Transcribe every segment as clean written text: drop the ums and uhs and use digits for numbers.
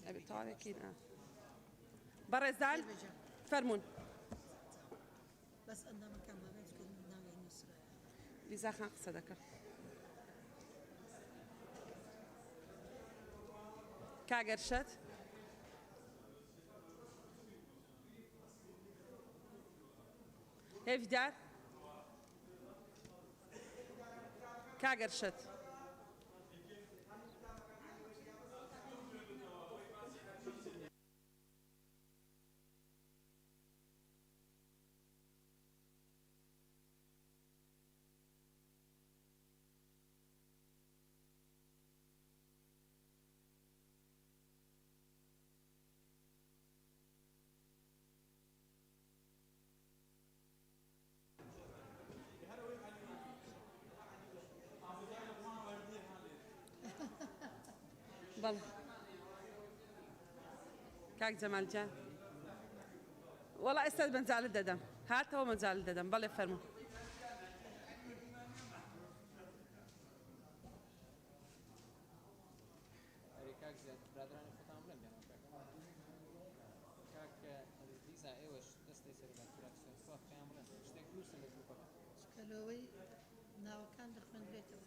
أبي طارقين برزان فرمون بس أنا مكان ما بيتكون ناوي النصرة لذا خان قصدك كاغرشت هفدار كاغرشت بله كاك جمال جان والله استاذ منزال الددم هات هو منزال الددم بله فرمو كاك برادران فتام لم كاك ليزا ايوش دستي سر الفراكسيون صوت كامرا اشتاق يوصل للبقره شكلوي ناو كان دخل بيته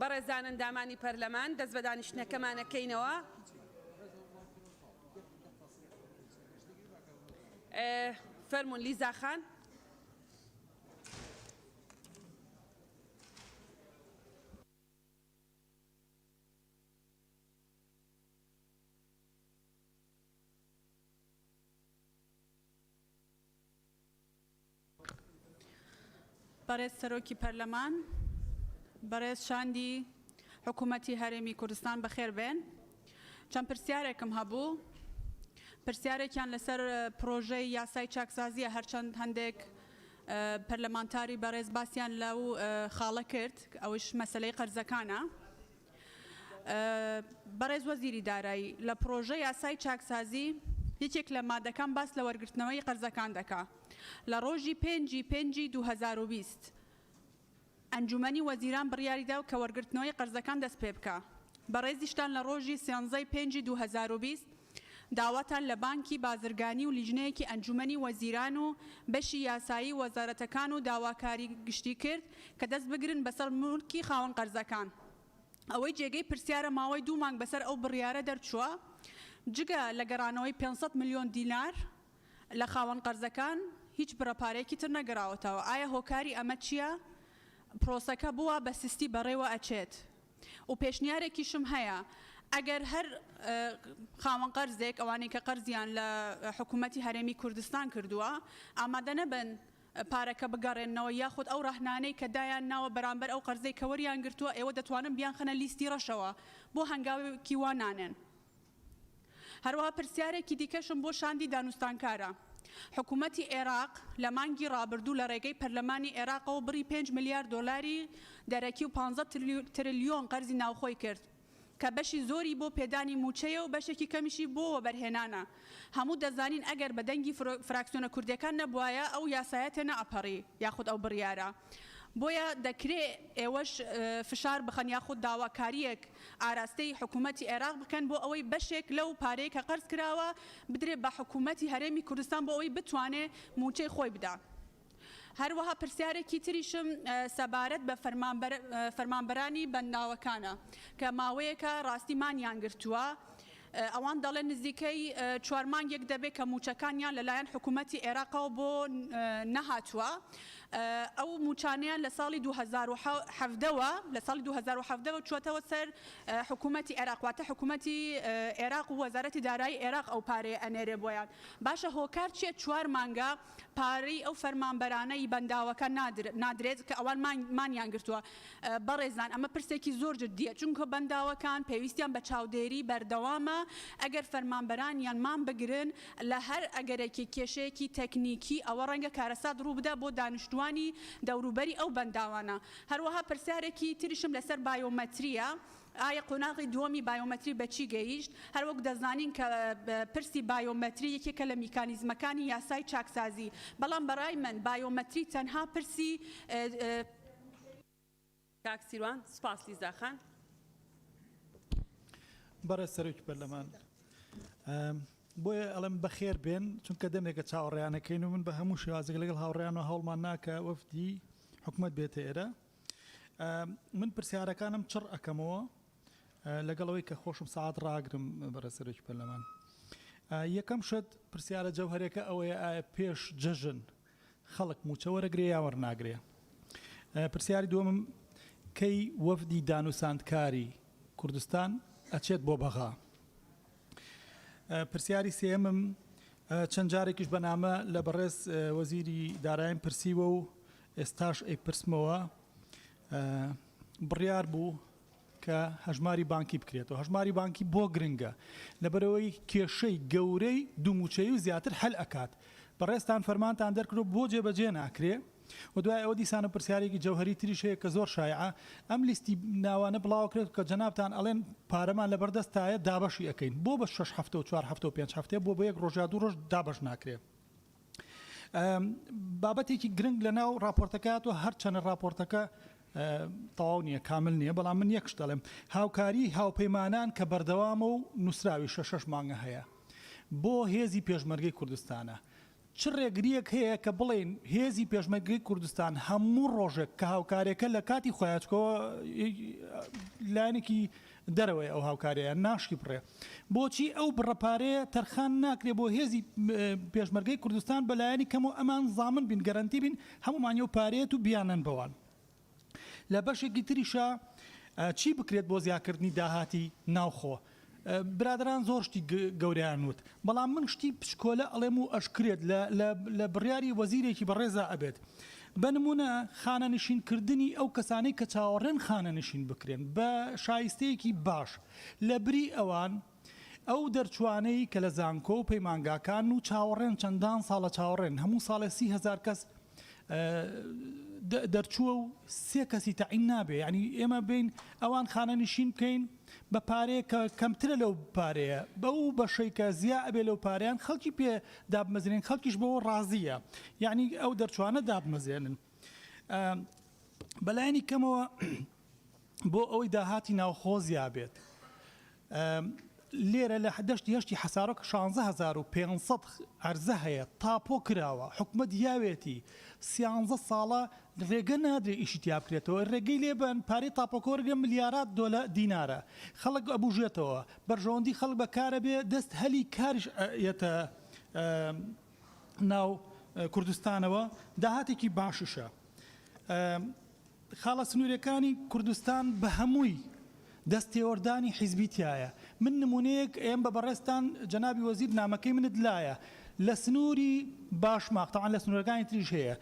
برزان اندامانی پەرلەمان دەست بە دانیشتنەکەمانەکەینەوە فەرموون لیزا خان بەڕێز سەرۆکی پەرلەمان بەڕێز شاندی حکوومەتی هەرێمی کوردستان بەخێر بێن چەند پرسیارێکم هەبوو پرسیارێکیان لەسەر پرۆژەی یاسای چاکسازیە هەرچەند هەندێک پەرلەمانتاری بەڕێز باسییان لەو خاڵە کرد ئەوش مەسەلەی قەرزەکانە بەڕێز وەزیری دارایی لە پرۆژە یاسای چاکسازی یەکێک لە مادەکان باس لە وەرگرتنەوەی قەرزەکان دەکا لە ڕۆژی 5/5/2020 ئەنجومەنی وەزیران بڕیاریدا و کە وەرگرتنەوەی قەرزەکان دەست پێ بکە بەڕێزیشتان لە ڕۆژی 13/5/2020 داواتان لە بانکی بازرگانی و لیژنەیەکی ئەنجومەنی وەزیران و بەشی یاسایی وەزارەتەکان و داواکاری گشتی کرد کە دەست بگرن بەسەر مولکی خاوەن قەرزەکان ئەوەی جێگەی پرسیارە ماوەی 2 مانگ بەسەر ئەو بڕیارە دەرچووە جگە لە گەڕانەوەی 500 ملیۆن دینار لە خاوەن قەرزەکان هیچ بڕەپارێکی تر نەگەڕاوەتەوە ئایا هۆکاری ئەمە چییە؟ پرۆسەکە بووە بە سیستی بەڕێوە ئەچێت و پێشنیارێکیشم هەیە ئەگەر هەر خاوەن قەرزێک ئەوانەی کە قەرزیان لە حکوومەتی هەرێمی کوردستان کردووە ئامادە نەبن پارەکە بگەڕێنەوە یاخود ئەو ڕاهنانەی کە دایان ناوە بەرامبەر ئەو قەرزەی کە وەریان گرتووە ئێوە دەتوانن بیان خەنە لیستی ڕەشەوە بۆ هەنگاوێکی وا نانێن هەروەها پرسیارێکی دیکەشم بۆ شاندی دانوستانکارە حکوومەتی عێراق لە مانگی ڕابردوو لە ڕێگەی پەرلەمانی عێراقەوە بڕی 5 ملیار دۆلاری دەرەکی و 15 تریلیۆن قەرزی ناوخۆی کرد کە بەشی زۆری بۆ پێدانی موچەیە و بەشێکی کەمیشی بۆ وەبەرهێنانە هەموو دەزانین ئەگەر بە دەنگی فراکسیۆنە کوردەکان نەبوایە ئەو یاسایە تێنە ئەپەڕی یاخود ئەو بڕیارە بۆیە دەکرێت ئێوەش فشار بخەن یاخود داواکاریەک ئاراستەی حکوومەتی عێراق بکەن بۆ ئەوەی بەشێک لەو پارەیە کە قەرز کراوە بدرێت بە حکوومەتی هەرێمی کوردستان بۆ ئەوەی بتوانێت موچەی خۆی بدا هەروەها پرسیارێکی تریشم سەبارەت بە فەرمانبەرانی بەندناوەکانە کە ماوەیەکە ڕاستی مانیان گرتووە ئەوان دەڵێن نزیکەی 4 مانگێک دەبێت کە موچەکانیان لەلایەن حکوومەتی عێراقەوە بۆ نەهاتووە ئەو موچانیان لە ساڵی 2017 چوەتەوە سەر حکوومەتی عێراق واتە حکوومەتی عێراق و وەزارەتی دارایی عێراق ئەو پارەیە ئەنێرێ بۆیان باشە هۆکار چێت 4 مانگە پارەی ئەو فەرمانبەرانەی بەنداوەکە نادرێت کە ئەوان مانیان گرتووە بەڕێزان ئەمە پرسێکی زۆر جددیە چونکە بەنداوەکان پێویستیان بە چاودێری بەردەوامە ئەگەر فەرمانبەرانیان مان بگرن لە هەر ئەگەرێکی کێشەیەکی تەکنیکی ئەوە ڕەنگە کارەسات ڕوو بدە بۆ دانیشتوانی دەوروبەری ئەو بەنداوانە هەروەها پرسیارێکی تریشم لەسەر بایۆمەتریە ئایا قۆناغی دووەمی بایۆمەتری بەچی گەیشت هەروەک دەزانین کە پرسی بایۆمەتری یەکێکە لە میکانیزمەکانی یاسای چاکسازی بەڵام بەڕای من بایۆمەتری تەنها پرسی کاک سیروان سپاس لیزاخان بەڕێز سەرۆکی پەرلەمان بۆیە ئەڵێم بەخێر بێن چونکە دەمێکە چاوەڕێیانەکەین و من بە هەموو شێوازێک لەگەڵ هاوڕێیان و هەوڵمان ناکە وەفدی حکوومەت بێتە ئێرە من پرسیارەکانم چڕ ئەەکەمەوە لەگەڵەوەی کە خۆشم ساعات ڕاگرم بەڕێز سەرۆکی پەرلەمان یەکەم شت پرسیارە جەوهەرێکە ئەوەیە ئایا پێش جەژن خەڵک موچە وەرەگرێ یا وەرناگرێ پرسیاری دووەمم کەی وەفدی دانوساندکاری کوردستان ئەچێت بۆ بەغا پرسیاری سێمم چەند جارێکیش بەنامە لە بەڕێز وەزیری داراییم پرسیوە و ئێستاش ئەیپرسمەوە بڕیار بوو کە هەژماری بانکی بکرێتەوە هەژماری بانکی بۆ گرنگە لەبەرەوەی کێشەی گەورەی دووموچەی و زیاتر هەل ئەکات بەڕێستان فەرمانتان دەرکرۆ بۆ جێبەجێ ناکرێ و دوای ئەوە دیسانە پرسیارێکی جەوهەری تریش هەیە کە زۆر شایعە ئەم لیستی ناوانە بڵاوکرێت کە جەنابتان ئەڵێن پارەمان لەبەردەستایە دابەشی ئەەکەین بۆ بە 6 هەفتە و 4 هەفتە و 5 هەفتێ بۆ بە یەک ڕۆژە دوو ڕۆژ دابەش ناکرێت بابەتێکی گرنگ لە ناو راپۆرتەکەاتەوە هەر چەنە راپۆرتەکە تەواو نییە کامل نییە بەڵام من یەکش دەڵێم هاوکاری هاوپەیمانان کە بەردەوامە و نووسراوی 6 مانگە هەیە بۆ هێزی پێشمەرگەی کوردستانە چ ڕێگریەک هەیە کە بڵێن هێزی پێشمەرگەی کوردستان هەموو ڕۆژێک کە هاوکارێکە لە کاتی خۆیاچکەوە لایەنێکی دەرەوەی ئەو هاوکاریە ناشکی بڕێ بۆچی ئەو بڕەپارەیە تەرخان ناکرێ بۆ هێزی پێشمەرگەی کوردستان بەلایەنی کەمەوە ئەمان زامن بین گەرانتی بین هەمومانیە و پارێت و بیانن بەوان لە بەشێکی تریشە چی بکرێت بۆ زیاکردنی داهاتی ناوخۆ برادران زۆر شتی گەوریان وت بەڵام من شتی پشکۆلە ئەڵێم و ئەشکرێت لە بڕیاری وەزیرێکی بەڕێزا ئەبێت بنمونە خانەنشینکردنی ئەو کەسانەی کە چاوەڕێن خانەنشین بکرێن بە شایستەیەکی باش لە بری ئەوان ئەو دەرچوانەی کە لە زانکۆ و پەیمانگاکان و چاوەڕێن چەندان ساڵە چاوەڕێن هەموو ساڵە 30,000 کەس دەرچووە و 3 کەسی تەعین نابێ یعنی ئێمە بین ئەوان خانەنشین بکەین بە پارەیە کە کەمترە لەو پارەیە بەو بەشەی کە زیا ئەبێ لەو پارەیان خەڵکی پێ دابمەزرێن خەڵکیش بەوە ڕازیە یعنی ئەو دەرچوانە دابمەزێنن بەلایەنی کەمەوە بۆ ئەوەی داهاتی ناوخۆزیا بێت لێرە لە هەشتی حەسارۆک 16,500 عەرزە هەیە تاپۆ کراوە حکومەت یاوێتی 13 ساڵە ڕێگە نادرێ ئیشتیا بکرێتەوە ڕێگەی لێبن پارەی تاپۆکۆرگە ملیارات دینارە خەڵک ئەبوژێتەوە بەرژەوەندی خەڵک بەکارە بێ دەست هەلی کاریش ئەتە ناو کوردستانەوە داهاتێکی باششە خاڵە سنوورەکانی کوردستان بە هەمووی دەستێوەردانی حیزبیتایە من نمونەیەک ئێم بە بەڕێستان جەنابی وەزیر نامەکەی منت لایە لە سنووری باشماق تاوان لە سنوورەکانی تریش هەیە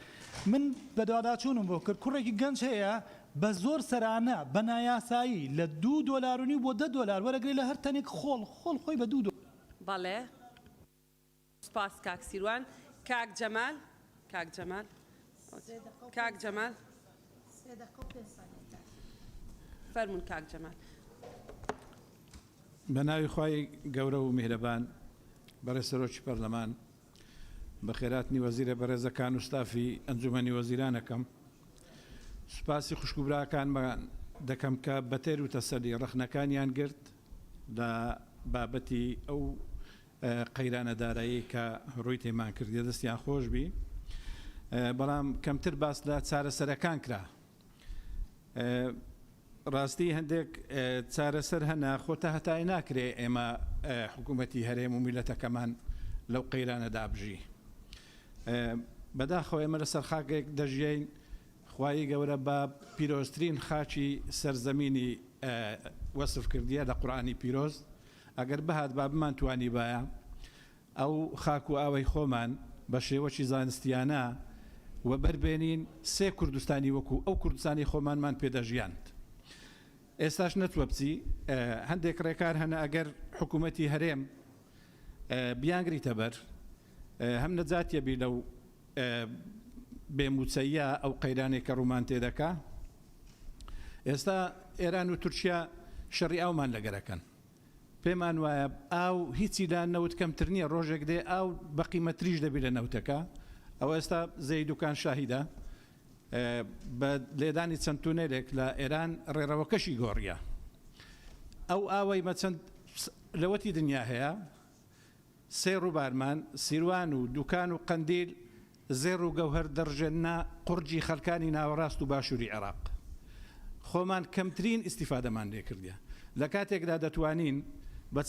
من بە دوواداچوونم بۆ کرد کوڕێکی گەنج هەیە بە زۆر سەرانە بە نایاسایی لە $2 بۆ $10 وەرەگرێ لە هەر تەنێک خۆڵ خۆی بە $2 بەڵێ سپاس کاک سیروان کاک جەمال فەرمون کاک جەمال بە ناوی خوای گەورە و میهرەبان بەڕێز سەرۆکی پەرلەمان بە خێراتنی وەزیرە بەڕێزەکان و ستافی ئەنجومەنی وەزیرانەکەم سوپاسی خوشکوبراکانمان دەکەم کە بەتێر و تەسەلی ڕەخنەکانیان گرت لە بابەتی ئەو قەیرانە دارایی کە ڕووی تێمان کردی دەستیان خۆش بی بەڵام کەمتر باس لە چارەسەرەکان کرا ڕاستی هەندێک چارەسەر هەنا خۆتە هەتای ناکرێ ئێمە حکوومەتی هەرێم و میلەتەکەمان لەو قەیرانە دابژی بەداخەوە ئێمە لەسەر خاکێک دەژین خوای گەورە بە پیرۆزترین خاچی سەرزەمینی وەسف کردیە لە قورئانی پیرۆز ئەگەر بەهات با بمانتوانی بایە ئەو خاک و ئاوەی خۆمان بە شێوەی زانستیانە و بربێنین سێ کوردستانی وەکو ئەو کوردستانی خۆمانمان پێدەژیاند. ئێستاش نەتوە بچی هەندێک ڕێکار هەنە ئەگەر حکوومەتی هەرێم بیانگریتە بەر هەم نەجاتیە بی لەو بێموچەیە ئەو قەیرانێک کە ڕوومان تێدەکا. ئێستا ئێران و تورکیا شەڕی ئاومان لەگەرەکەن. پێمان وایە ئاو هیچی لا نەوت کەمتر نییە ڕۆژێک دێ ئاو بە قیمەتریش دەبی لە نەوتەکە. ئەو ئێستا زەیدوکان شاهیدە بە لێدانی چەند تونێلێک لە ئێران ڕێڕەوەکەشی گۆڕیە. ئەو ئاوەی مەچەند لەوەتی دنیا هەیە سێ ڕووبارمان سیروان و دوکان و قەندیل زێر و گەوهەر دەڕژێننا قورجی خەڵکانی ناوەڕاست و باشووری عێراق. خۆمان کەمترین ئیسیفادەمان لێ کردیە. لە کاتێکدا دەتوانین بە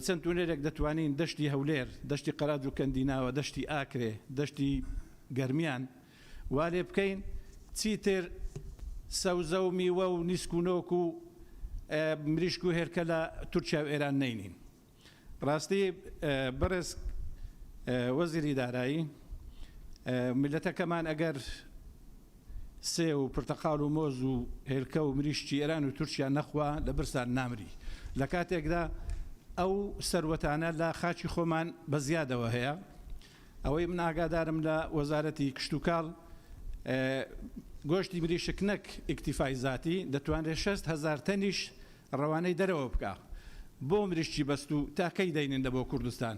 چەند تونێلێک دەتوانین دەشتی هەولێر، دەشتی قەراد و کەندیناوە، دەشتی ئاکرێ، دەشتی گەرمیان وا لێ بکەین چیتر سەوزە و میوە و نیسکونۆک و مریشک و هێرکە لە تورکیا و ئێران نینین. ڕاستی بەڕێز وەزیری دارایی میلەتەکەمان ئەگەر سێ و پرتەقاڵ و مۆز و هێلکە و مریشکی ئێران و تورکیا نەخوا لە برسان نامری. لە کاتێکدا ئەو سەروەتانە لە خاچی خۆمان بە زیادەوە هەیە. ئەوەی من ئاگادارم لە وەزارەتی کشت و کاڵ گۆشتی مریشک نەک ئیکتیفای ذاتی دەتوانرێت 6,000 تەنیش ڕەوانەی دەرەوە بکە. بۆ مریشکی بەست و تاکەی دەینن بۆ کوردستان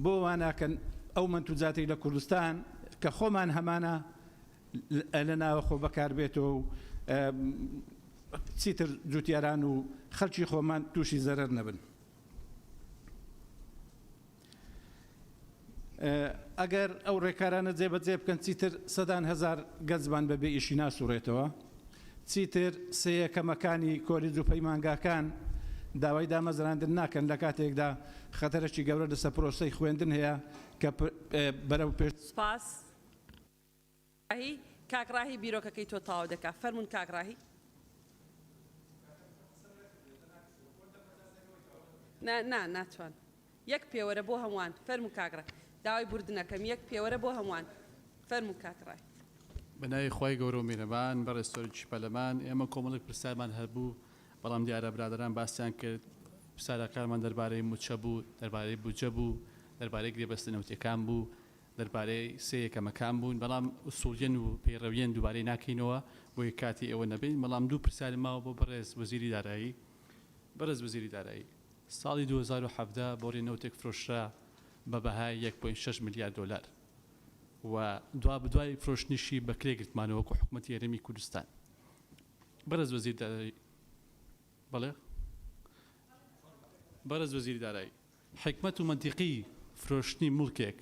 بۆ واناکەن ئەو منتوجاتی لە کوردستان کە خۆمان هەمانە لە ناوە خۆ بەکار بێتەوە و چیتر جوتیاران و خەڵکی خۆمان تووشی زەرەر نەبن. ئەگەر ئەو ڕێکارانە جێبەجێ بکەن چیتر سەدان هەزار گەنجمان بەبێ ئیشی ناسوڕێتەوە. چیتر سەیەکەمەکانی کۆلیج و پەیمانگاکان داوای دامەزراندن ناکەن لە کاتێکدا خەتەرێکی گەورە لەسەر پرۆسەی خوێندن هەیە کە بەرەو پێش. سپاس. کاکڕاهی بیرۆکەکەی تۆ تاوا دەکا فەرمون کاکڕاهی. ناتوان یەک پێوەرە بۆ هەمووان فەرموو کاکڕا داوای بردنەکەم یەک پێوەرە بۆ هەمووان فەرموو کاکڕای. بەناوی خۆی گەورە و میهرەبان بەڕێستۆرێکی پەرلەمان ئێمە کۆمەڵێک پرسیارمان هەبوو بەڵام دیارە برادران باسییان کرد پرسیارەکانمان دەربارەی موچە بوو، دەربارەی بودجە بوو، دەربارەی گرێبەستنەوتیەکان بوو، دەربارەی سێ یەکەمەکان بوون بەڵام ئوسوڵیەن و پەیڕەویەن دووبارەی ناکەینەوە بۆی کاتی ئێوە نەبین. بەڵام دوو پرسیاری ماوە بۆ بەڕێز وەزیری دارایی. بەڕێز وەزیری دارایی ساڵی 2017 بۆ ڕێنەوتێک فرۆشرا بە بەهای 1.6 میلیارد دۆلار و دوای فرۆشتنیشی بەکرێ گرتمانەوە وەکو حکوومەتی هەرێمی کوردستان. بەڕێز وەزیری دارایی بەڵێ بەڕێز وەزیری دارایی حکمت و منتیقی فرۆشتنی مڵکێک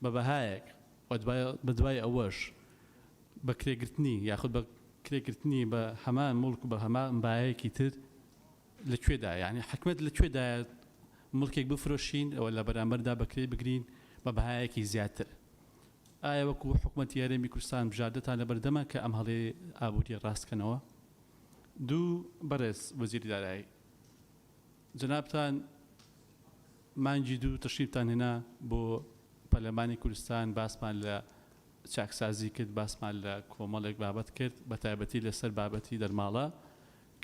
بە بەهایەک بە دوای ئەوەش بەکرێگرتنی یاخود بە کرێگرتنی بە هەمان مڵک و بە هەمان بایەکی تر لەکوێدا یعنی حکمت لەکوێدایە مڵکێک بفرۆشین ئەوە لە بەرامبەردا بەکرێ بگرین بە بەهایەکی زیاتر. ئایا وەکو حکوومەتی هەرێمی کوردستان بژاردەتان لە بەردەما کە ئەم هەڵێ ئابووری ڕاستکەنەوە؟ دوو بەڕێز وەزیری دارایی جەنابتان مانگی دوو تەشریفتان هێنا بۆ پەرلەمانی کوردستان باسمان لە چاکسازی کرد باسمان لە کۆمەڵێک بابەت کرد بە تایبەتی لەسەر بابەتی دەرماڵە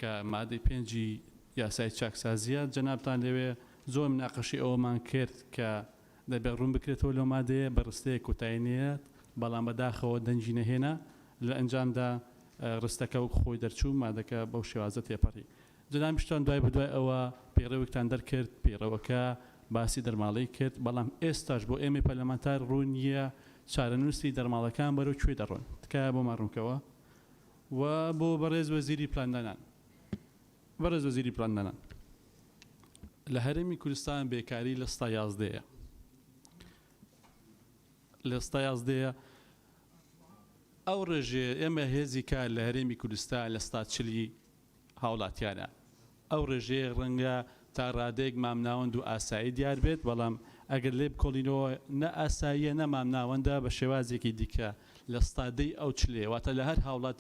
کە مادەی 5 یاسای چاکسازیە جەنابتان لەوێ زۆر مناقەشی ئەوەمان کرد کە دەبێت ڕوون بکرێتەوە لەو مادەیە بە ڕستەیە کۆتایینەیە بەڵام بەداخەوە دەنجی نەهێنا لە ئەنجامدا ڕستەکە وەک خۆی دەرچوو مادەکە بەو شێوازە تێپەڕی. جەناب شتان دوای بەدوای ئەوە پێڕەوێکتان دەرکرد پێڕەوەکە باسی دەرماڵەی کرد بەڵام ئێستاش بۆ ئێمە پەرلەمانتار ڕوون نییە چارەنووسی دەرماڵەکان بەرەو کوێ دەڕۆن تکایە بۆ ماڕوونکەوە و بۆ بەڕێز وەزیری پلاندانان. بەڕێز وەزیری پلاندانان لە هەرێمی کوردستان بێکاری لە 11 لە 11 ئەو ڕێژێ ئێمە هێزی کار لە هەرێمی کوردستان لە 140 هاوڵاتیانە ئەو ڕێژەیە ڕەنگە تا ڕادەیەک مامناوەند و ئاسایی دیار بێت بەڵام ئەگەر لێ بکۆڵینەوە نە ئاساییە نەمام ناوەندە بە شێوازێکی دیکە لە ستادەی ئەو چلێ واتە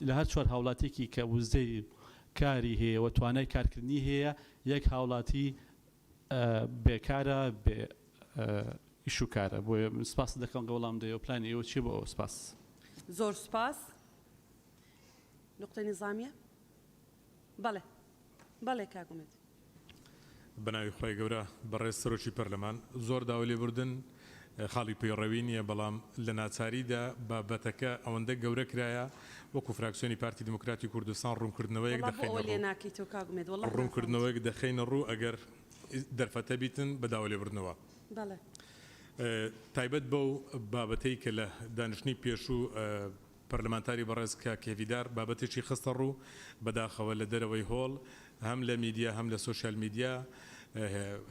لە هەر چوار هاوڵاتێکی کە وزەی کاری هەیە و توانای کارکردنی هەیە یەک هاوڵاتی بێکارە بێ ئیش و کارە بۆیە سپاس دەکەم گەوڵام دەیە و پلانی ئێوە چی بۆ ئەو سپاس زۆر سپاس نقطەی نظامیە بەڵێ بەڵێ کاگومێت بەناوی خۆی گەورە بەڕێز سەرۆکی پەرلەمان زۆر داوا لێبوردن خاڵی پەیڕەوی نییە بەڵام لە ناچاریدا بابەتەکە ئەوەندە گەورە کرایە وەکو فراکسیۆنی پارتی دموکراتی کوردستان ڕوونکردنەوەیەک ڕوونکردنەوەیەک دەخینە ڕوو ئەگەر دەرفەتە بیتن بەداوا لێبوردنەوە تایبەت بەو بابەتەی کە لە دانیشتنی پێشوو پەرلەمانتاری بەڕێز کە کێویدار بابەتێکی خستە ڕوو بەداخەوە لە دەرەوەی هۆڵ هەم لە میدیا هەم لە سوۆشیال میدیا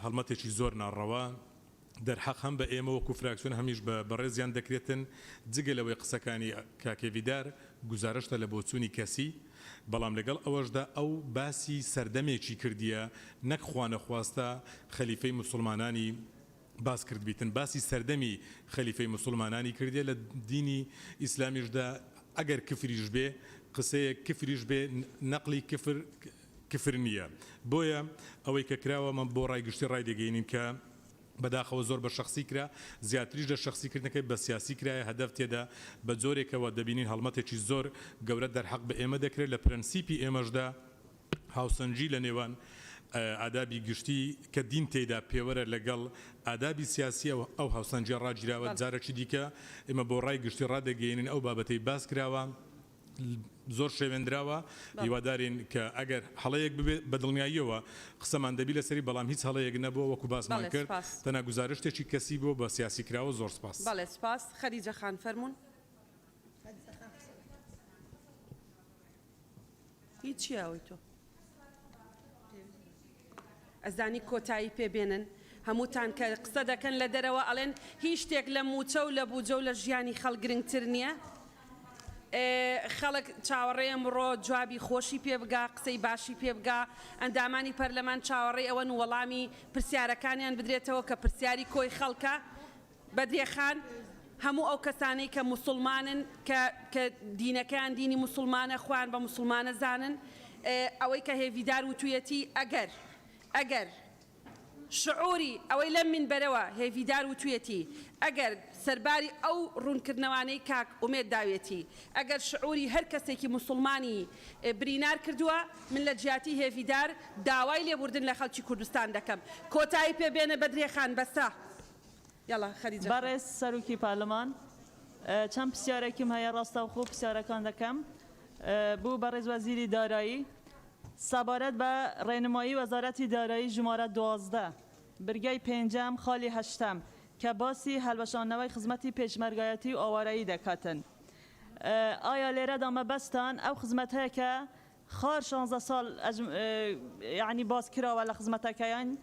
هەڵمەتێکی زۆر ناڕەوە دەرحەق هەم بە ئێمە وەکو فراکسیۆن هەمیش بە بەڕێزیان دەکرێتن جگە لەوەی قسەکانی کاکێویدار گزارشتە لە بۆچوونی کەسی بەڵام لەگەڵ ئەوەشدا ئەو باسی سەردەمێکی کردیە نەک خوانەخواستە خەلیفەی موسڵمانانی باس کرد بیتن باسی سەردەمی خەلیفەی موسڵمانانی کردیە لە دینی ئیسلامیشدا ئەگەر کفریش بێ قسەیە کفریش بێ نەقلی کفر نییە بۆیە ئەوەی کە کراوە من بۆ ڕایگشتی ڕای دەگەینیم کە بەداخەوە زۆر بە شخصی کرا زیاتریش لە شخصیکردنەکەی بە سیاسی کرایە هەدەف تێدا بە جۆرێکەوە دەبینین هەڵمەتێکی زۆر گەورە دەرحەق بە ئێمە دەکرێت لە پرەنسیپی ئێمەشدا هاوسەنجی لە نێوان ئادابی گشتی کە دین تێدا پێوەرە لەگەڵ ئادابی سیاسی ئەو هاوسەنجی ڕاگیراوە جارێکی دیکە ئێمە بۆ ڕای گشتی ڕادەگەێنین ئەو بابەتەی باس کراوە زۆر شێوێنراوە هیوادارین کە ئەگەر هەڵەیەک ببێت بە دڵنیاییەوە قسەمان دەبی لەسەری بەڵام هیچ هەڵەیەک نەبووە وەکو باسمان کرد تەنها گزارشتێکی کەسی بوو بە سیاسی کراوە زۆر سپاس بەڵێ سپاس خەریجە خان فەرمون هیچ چیاوەی تۆ ئەزانی کۆتایی پێبێنن هەمووتان کە قسە دەکەن لە دەرەوە ئەڵێن هیچ شتێک لە موچە و لە بوجە و لە ژیانی خەڵک گرنگتر نییە خەڵک چاوەڕێ ئەمڕۆ جوابی خۆشی پێ بگا قسەی باشی پێ بگا ئەندامانی پەرلەمان چاوەڕێ ئەوەن وەڵامی پرسیارەکانیان بدرێتەوە کە پرسیاری کۆی خەڵکە بەدرێخان هەموو ئەو کەسانەی کە موسڵمانن کە دینەکەیان دینی موسڵمانە خوان بە موسڵمانە زانن ئەوەی کە هێویدار وتویەتی ئەگەر شعوری ئەوەی لەم منبەرەوە هێویدار وتویەتی ئەگەر سەرباری ئەو ڕوونکردنەوانەی کاک ئومێد داوێتی ئەگەر شعوری هەر کەسێکی موسڵمانی برینار کردووە من لە جیاتی هێویدار داوای لێبوردن لە خەڵکی کوردستان دەکەم کۆتایی پێبێنە بەدرێخان بەسا یاڵا خەریجە بەڕێز سەرۆکی پارلەمان چەند پرسیارێکم هەیە ڕاستە و خۆ پرسیارەکان دەکەم بوو بەڕێز وەزیری دارایی سەبارەت بە ڕێنمایی وەزارەتی دارایی ژمارە 12 برگەی پێنجەم خاڵی هەشتەم کە باسی هەڵبەشاندنەوەی خزمەتی پێشمەرگایەتی و ئاوارەیی دەکاتن ئایا لێرەدا مەبەستان ئەو خزمەت هەیە کە خار 16 ساڵ یعنی باز کراوە لە خزمەتەکەیان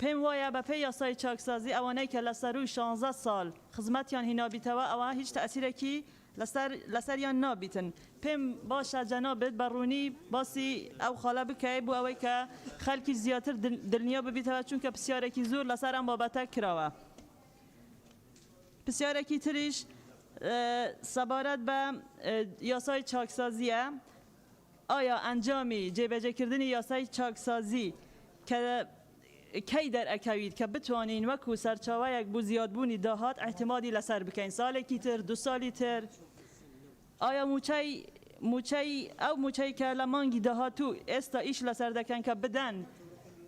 پێم وایە بەپێی یاسای چاکسازی ئەوانەی کە لە سەروی 16 ساڵ خزمەتیان هینابیتەوە ئەوە هیچ تەئسیرێکی لەسەریان نابیتن پێم باشە جەنابێت بەڕوونی باسی ئەو خاڵە بکەیت بۆ ئەوەی کە خەڵکی زیاتر دڵنیا ببیتەوە چونکە پرسیارێکی زۆر لەسەر ئەم بابەتە کراوە پرسیارێکی تریش سەبارەت بە یاسای چاکسازیە ئایا ئەنجامی جێبەجێکردنی یاسای چاکسازی کە کەی دەرئەکەویت کە بتوانین وەکو سەرچاوەیەک بۆ زیادبوونی داهات احتیمادی لەسەر بکەین ساڵێکی تر دو ساڵی تر ئایا ئەو موچەی کە لە مانگی داهاتوو ئێستا ئیش لەسەر دەکەن کە بدەن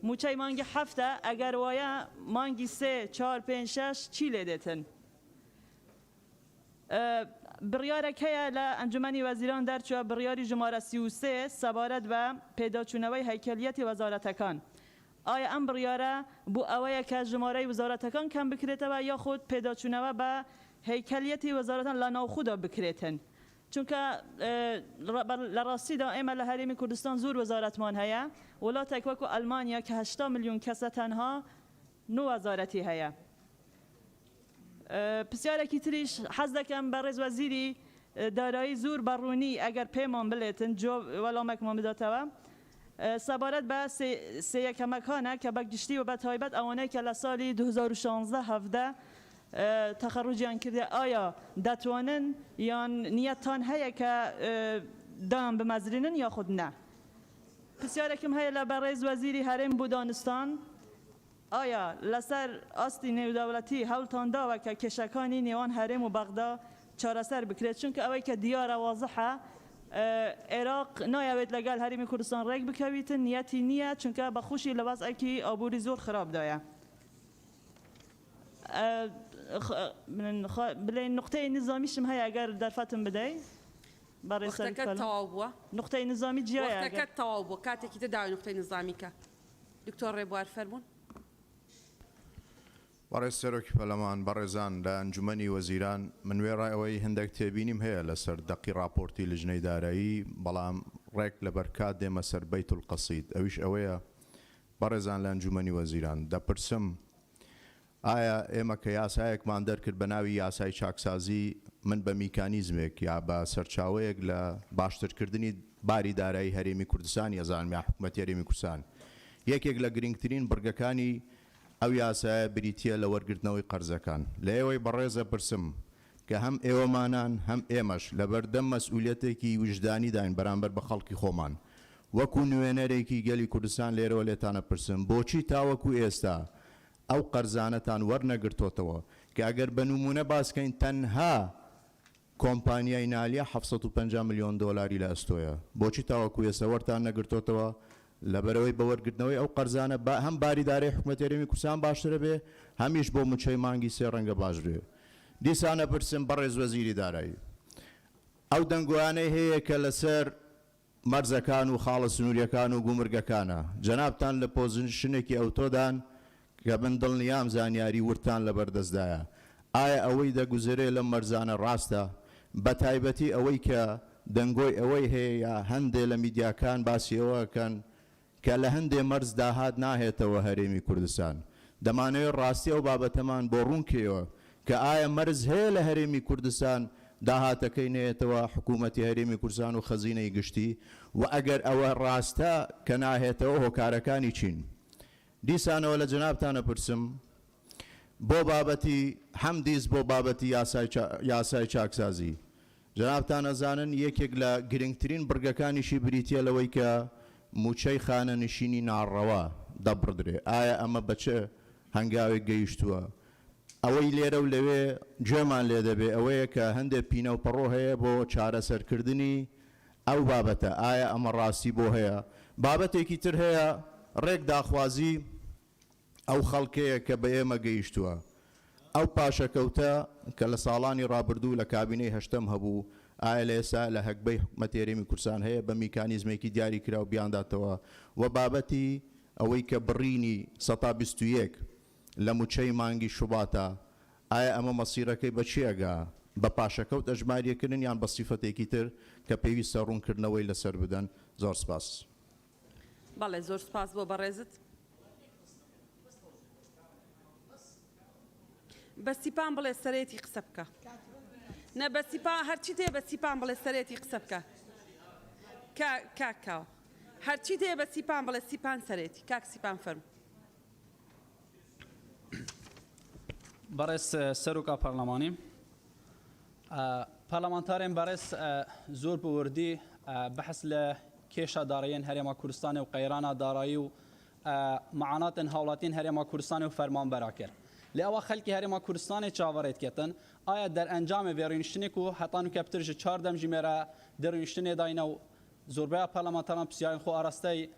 موچەی مانگی هەفتە ئەگەر وایە مانگی 3 4 5 6 چی لێ دێتن بڕیارێک هەیە لە ئەنجومەنی وەزیران دەرچووە بڕیاری ژمارە 33 سەبارەت بە پێداچوونەوەی هەیکەلیەتی وەزارەتەکان ئایا ئەم بڕیارە بۆ ئەوەیە کە ژمارەی وەزارەتەکان کەم بکرێتەوە یاخود پێداچوونەوە بە هەیکەلیەتی وەزارەتان لە ناوخۆدا بکرێتن چونکە لە ڕاستیدا ئێمە لە هەرێمی کوردستان زۆر وەزارەتمان هەیە وڵاتێک وەکو ئەلمانیا کە 80 میلیۆن کەسە تەنها 9 وەزارەتی هەیە پرسیارێکی تریش حەز دەکەم بە ڕێز وەزیری دارایی زۆر بەڕوونی ئەگەر پێمان بڵێتن وەڵامێکمان بداتەوە سەبارەت بە سەیەکەمەکانە کە بەگشتی و بە تایبەت ئەوانەی کە لە ساڵی 2016 تەخەڕوجیان کردێ ئایا دەتوانن یان نیەتان هەیە کە دام بمەزرێنن یاخود نە پرسیارێکم هەیە لە بەڕێز وەزیری هەرێم بۆ دانستان ئایا لەسەر ئاستی نێودەوڵەتی هەوڵتان داوە کە کێشەکانی نێوان هەرێم و بەغدا چارەسەر بکرێت چونکە ئەوەی کە دیارە وازحە عێراق نایەوێت لەگەڵ هەرێمی کوردستان ڕێک بکەویتن نیەتی نییە چونکە بەخوشی لە وەزعێکی ئابووری زۆر خراپدایە بڵێن نقطەی نظامیشم هەیە ئەگەر دەرفەتم بدەیت وەختەکەت تەواو بووە نقطەی نظامی جیایە وەختەکەت تەواو بووە کاتێکی تر داوای نقطەی نظامیکە دکتۆر ڕێبوار فەرموون بەڕێز سەرۆکی پەرلەمان بەڕێزان لە ئەنجومەنی وەزیران من وێڕایەوەی هەندێک تێبینیم هەیە لەسەر دەقی راپۆرتی لجنەی دارایی بەڵام ڕێک لە بەرکات دێمە سەر بەیت القەسید ئەویش ئەوەیە بەڕێزان لە ئەنجومەنی وەزیران دەپرسم ئایا ئێمە کە یاسایەکمان دەرکرد بە ناوی یاسای چاکسازی من بە میکانیزمێک یا بە سەرچاوەیەک لە باشترکردنی باری دارایی هەرێمی کوردستان یەزانم یا حکوومەتی هەرێمی کوردستان یەکێک لە گرنگترین بڕگەکانی ئەو یاسایە بریتیە لە وەرگرتنەوەی قەرزەکان لە ئێوەی بەڕێزە پرسم کە هەم ئێوەمانان هەم ئێمەش لەبەردەم مەسئولیەتێکی وجدانی داین بەرامبەر بە خەڵکی خۆمان وەکو نوێنەرێکی گەلی کوردستان لێرەوە لێتانە پرسم بۆچی تاوەکو ئێستا ئەو قەرزانەتان وەرنەگرتوتەوە کە ئەگەر بە نمونە باسکەین تەنها کۆمپانیای نالیا 750 میلیۆن دۆلاری لە ئەستۆیە بۆچی تاوەکو ئێستا وەرتان نەگرتوتەوە لەبەرەوەی بەوەرگرتنەوەی ئەو قەرزانە هەم باریدارەی حکوومەتی هەرێمی کوردستان باشترە بێ هەمیش بۆ موچەی مانگی 3 ڕەنگە باش بێ دیسانە پرسم بەڕێز وەزیری دارایی ئەو دەنگوانەی هەیە کە لەسەر مەرزەکان و خاڵە سنووریەکان و گومرگەکانە جەنابتان لە پۆزیشنێکی ئەوتۆدان کە من دڵنیام زانیاری ورتان لەبەردەستدایە ئایا ئەوەی دەگوزرێ لەم مەرزانە ڕاستە بە تایبەتی ئەوەی کە دەنگۆی ئەوەی هەیە یا هەندێک لە میدیاکان باسیەوەکەن کە لە هەندێ مەرز داهات ناهێتەوە هەرێمی کوردستان دەمانەوێت ڕاستی ئەو بابەتەمان بۆ ڕوونکەوە کە ئایا مەرز هەیە لە هەرێمی کوردستان داهاتەکەی نێتەوە حکوومەتی هەرێمی کوردستان و خەزینەی گشتی و ئەگەر ئەوە ڕاستە کە ناهێتەوە هۆکارەکانی چین دیسانەوە لە جەنابتانە پرسم بۆ بابەتی هەمدیز بۆ بابەتی یاسای چاکسازی جەنابتان ئەزانن یەکێک لە گرنگترین بڕگەکانیشی بریتیە لەوەی کە موچەی خانە نشینی ناڕەوە دەبڕدرێ ئایا ئەمە بەچە هەنگاوێک گەیشتووە ئەوەی لێرە و لەوێ گوێمان لێ دەبێ ئەوەیە کە هەندێک پینە و پەڕۆ هەیە بۆ چارەسەرکردنی ئەو بابەتە ئایا ئەمە ڕاستی بۆ هەیە بابەتێکی تر هەیە ڕێک داخوازی ئەو خەڵکەیە کە بە ئێمە گەیشتووە ئەو پاشەکەوتە کە لە ساڵانی ڕابردوو لە کابینەی هەشتم هەبوو ئایا لە ئێستا لە هەکبەی حکوومەتی هەرێمی کوردستان هەیە بە میکانیزمێکی دیاری کرا و بیانداتەوە و بابەتی ئەوەی کە بڕینی 121 لە موچەی مانگی شوباتە ئایا ئەمە مەسیرەکەی بە چیەگا بە پاشەکەوت ئەژماریەکردن یان بە سیفەتێکی تر کە پێویستە ڕوونکردنەوەی لەسەر بدەن زۆر سپاس بەڵێ زۆر سپاس بۆ بەڕێزت بەسیپان بڵێ سەرێتی قسە بکە نە بەسیپان هەرچی تێ بەسیپان بڵێ سەرێتی قسە بکە کاکاوە هەرچی تێ بە سیپان بڵێ سیپان سەرێتی کاک سیپان فەرم بەڕێز سەرۆکا پەرلەمانی پەرلەمانتارێن بەڕێز زۆر بوردی بەحث لە کێشە داراییان هەرێما کوردستانی و قەیرانە دارایی و معاناتن هاوڵاتین هەرێما کوردستانی و فەرمانبەرا کرد لە ئەوە خەلکی هەرێما کوردستانی چاوەڕێت کردن ئایا دەرئەنجامێ vێڕۆنیشتنێک و هەتان و کەپترژ 4 ژمێرە دەڕۆنیشتنێ داینە و زۆربەیە پەرلەمانتاران پرسیارن خۆ ئاراستەی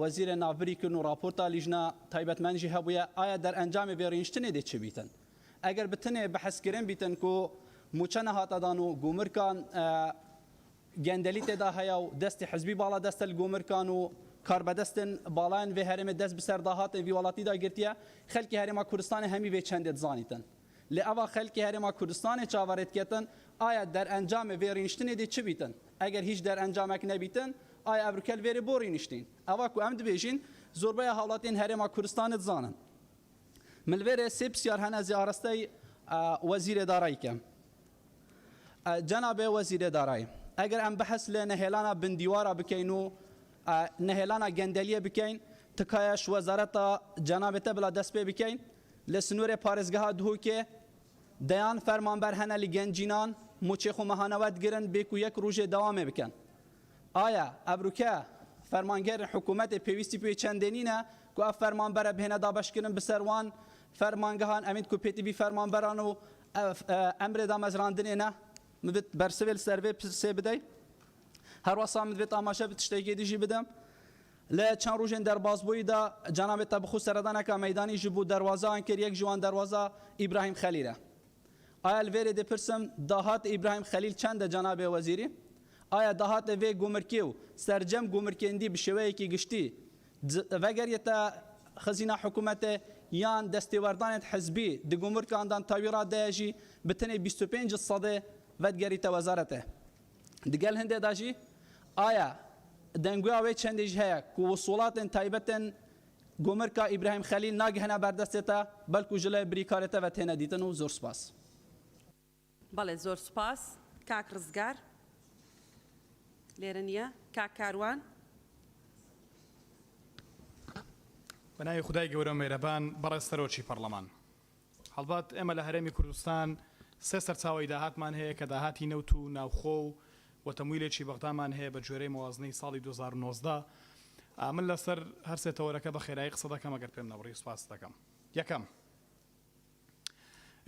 وەزیرە ناوبریکردن و راپۆرتا لیژنە تایبەتمەندی هەبووە ئایا دەرئەنجامێ vێڕۆنیشتنێ دێ چ بیتن ئەگەر بتنێ بەحەسکردن بیتن و موچە نەهاتەدان و گومرکان گەندەلی تێدا هەیە و دەستی حزبی باڵا دەستە گومرکان و کاربەدەستن باڵان وێ هەرێمە دەست بەسەر داهاتن ویوڵاتیدا گرتیە خەلکی هەرێما کوردستانی هەمی بێ چەندێت زانیتن لە ئەوە خەلکی هەرێما کوردستانی چاوەڕێتکردن ئایا دەرئەنجامێ vێڕۆنیشتنێ دێ چ بیتن ئەگەر هیچ دەرئەنجامێک نەبیتن ئایا ئەبرکەل وێرە بۆ ڕۆنیشتین ئەوە کو ئەم دەبێژین زۆربەیە هاوڵاتین هەرێما کوردستانت زانن ملوێرە سێ پرسیار هەنە زیارەستەی وەزیرە داراییکە جەنابێ وەزیرە دارایی ئەگەر ئەم بەحث لە نەهێلانە بندیوارە بکەین و نهێلانا گەندەلیە بکەین تکایەش وەزارەتە جەنابێتە بلا دەست پێ بکەین لە سنوورێ پارێزگەها دووکێ دەیان فەرمانبەر هەنە لی گەنجینان موچێخ و مەهانەوەت گرن بێک و یەک ڕۆژێ دەوامێ بکەن ئایا ئەبروکە فەرمانگەر حکوومەتێ پێویستی پێ چەندێنینە کو ئەف فەرمانبەرە بهێنە دابەشکردن بسەروان فەرمانگەهان ئەمید کو پێتیبی فەرمانبەران و ئەمرێ دامەزراندنێنە مبێت بەرسەوێ سەرێ سێ بدەیت هەروەسا مدوێت ئاماژە بێت شتێکی دیژی بدەم لە چەند ڕۆژێن دەربازبوویدا جەنابێتە بخو سەردانەکە مەیدانی ژ بوو دەواازان کرد یەک جوان دەواازە ئیبراهیم خەلیلە ئایا لێرێ دەپرسم داهات ئیبراهیم خەلیل چەندە جەنابێ وەزیری ئایا داهاتە vê گومرکێ و سەرجەم گومرکێندی bi şêweyekî giştî vegeriyete xezîna hikûmetê yan destêwerdanên hezbî di gumrkandan tawîra de jî bi tenê 25 sedê vedgerîte wezaretê digel hindê de jî aya denguya wê çendê jî heye ku wisulatên taybetên gumrka İbrahim Xelîl nagihene berdestê te belkû ji lê birîkarê te ve têne dîtin û zor spas. بەڵێ زۆر سوپاس کاک ڕزگار لێرە نییە کاک کاروان بەناوی خدای گەورە مێرەبان بەڕێز سەرۆکی پەرلەمان هەڵبات ئێمە لە هەرێمی کوردستان سێ سەرچاوی داهاتمان هەیە کە داهاتی نەوت و ناوخۆ و تەمویلێکی بەغدامان هەیە بە جۆرەی موازنەی ساڵی 2019 من لەسەر هەر سێتەوەرەکە بە خێرایی قسە دەکەم ئەگەر پێم نەبڕی سوپاس دەکەم یەکەم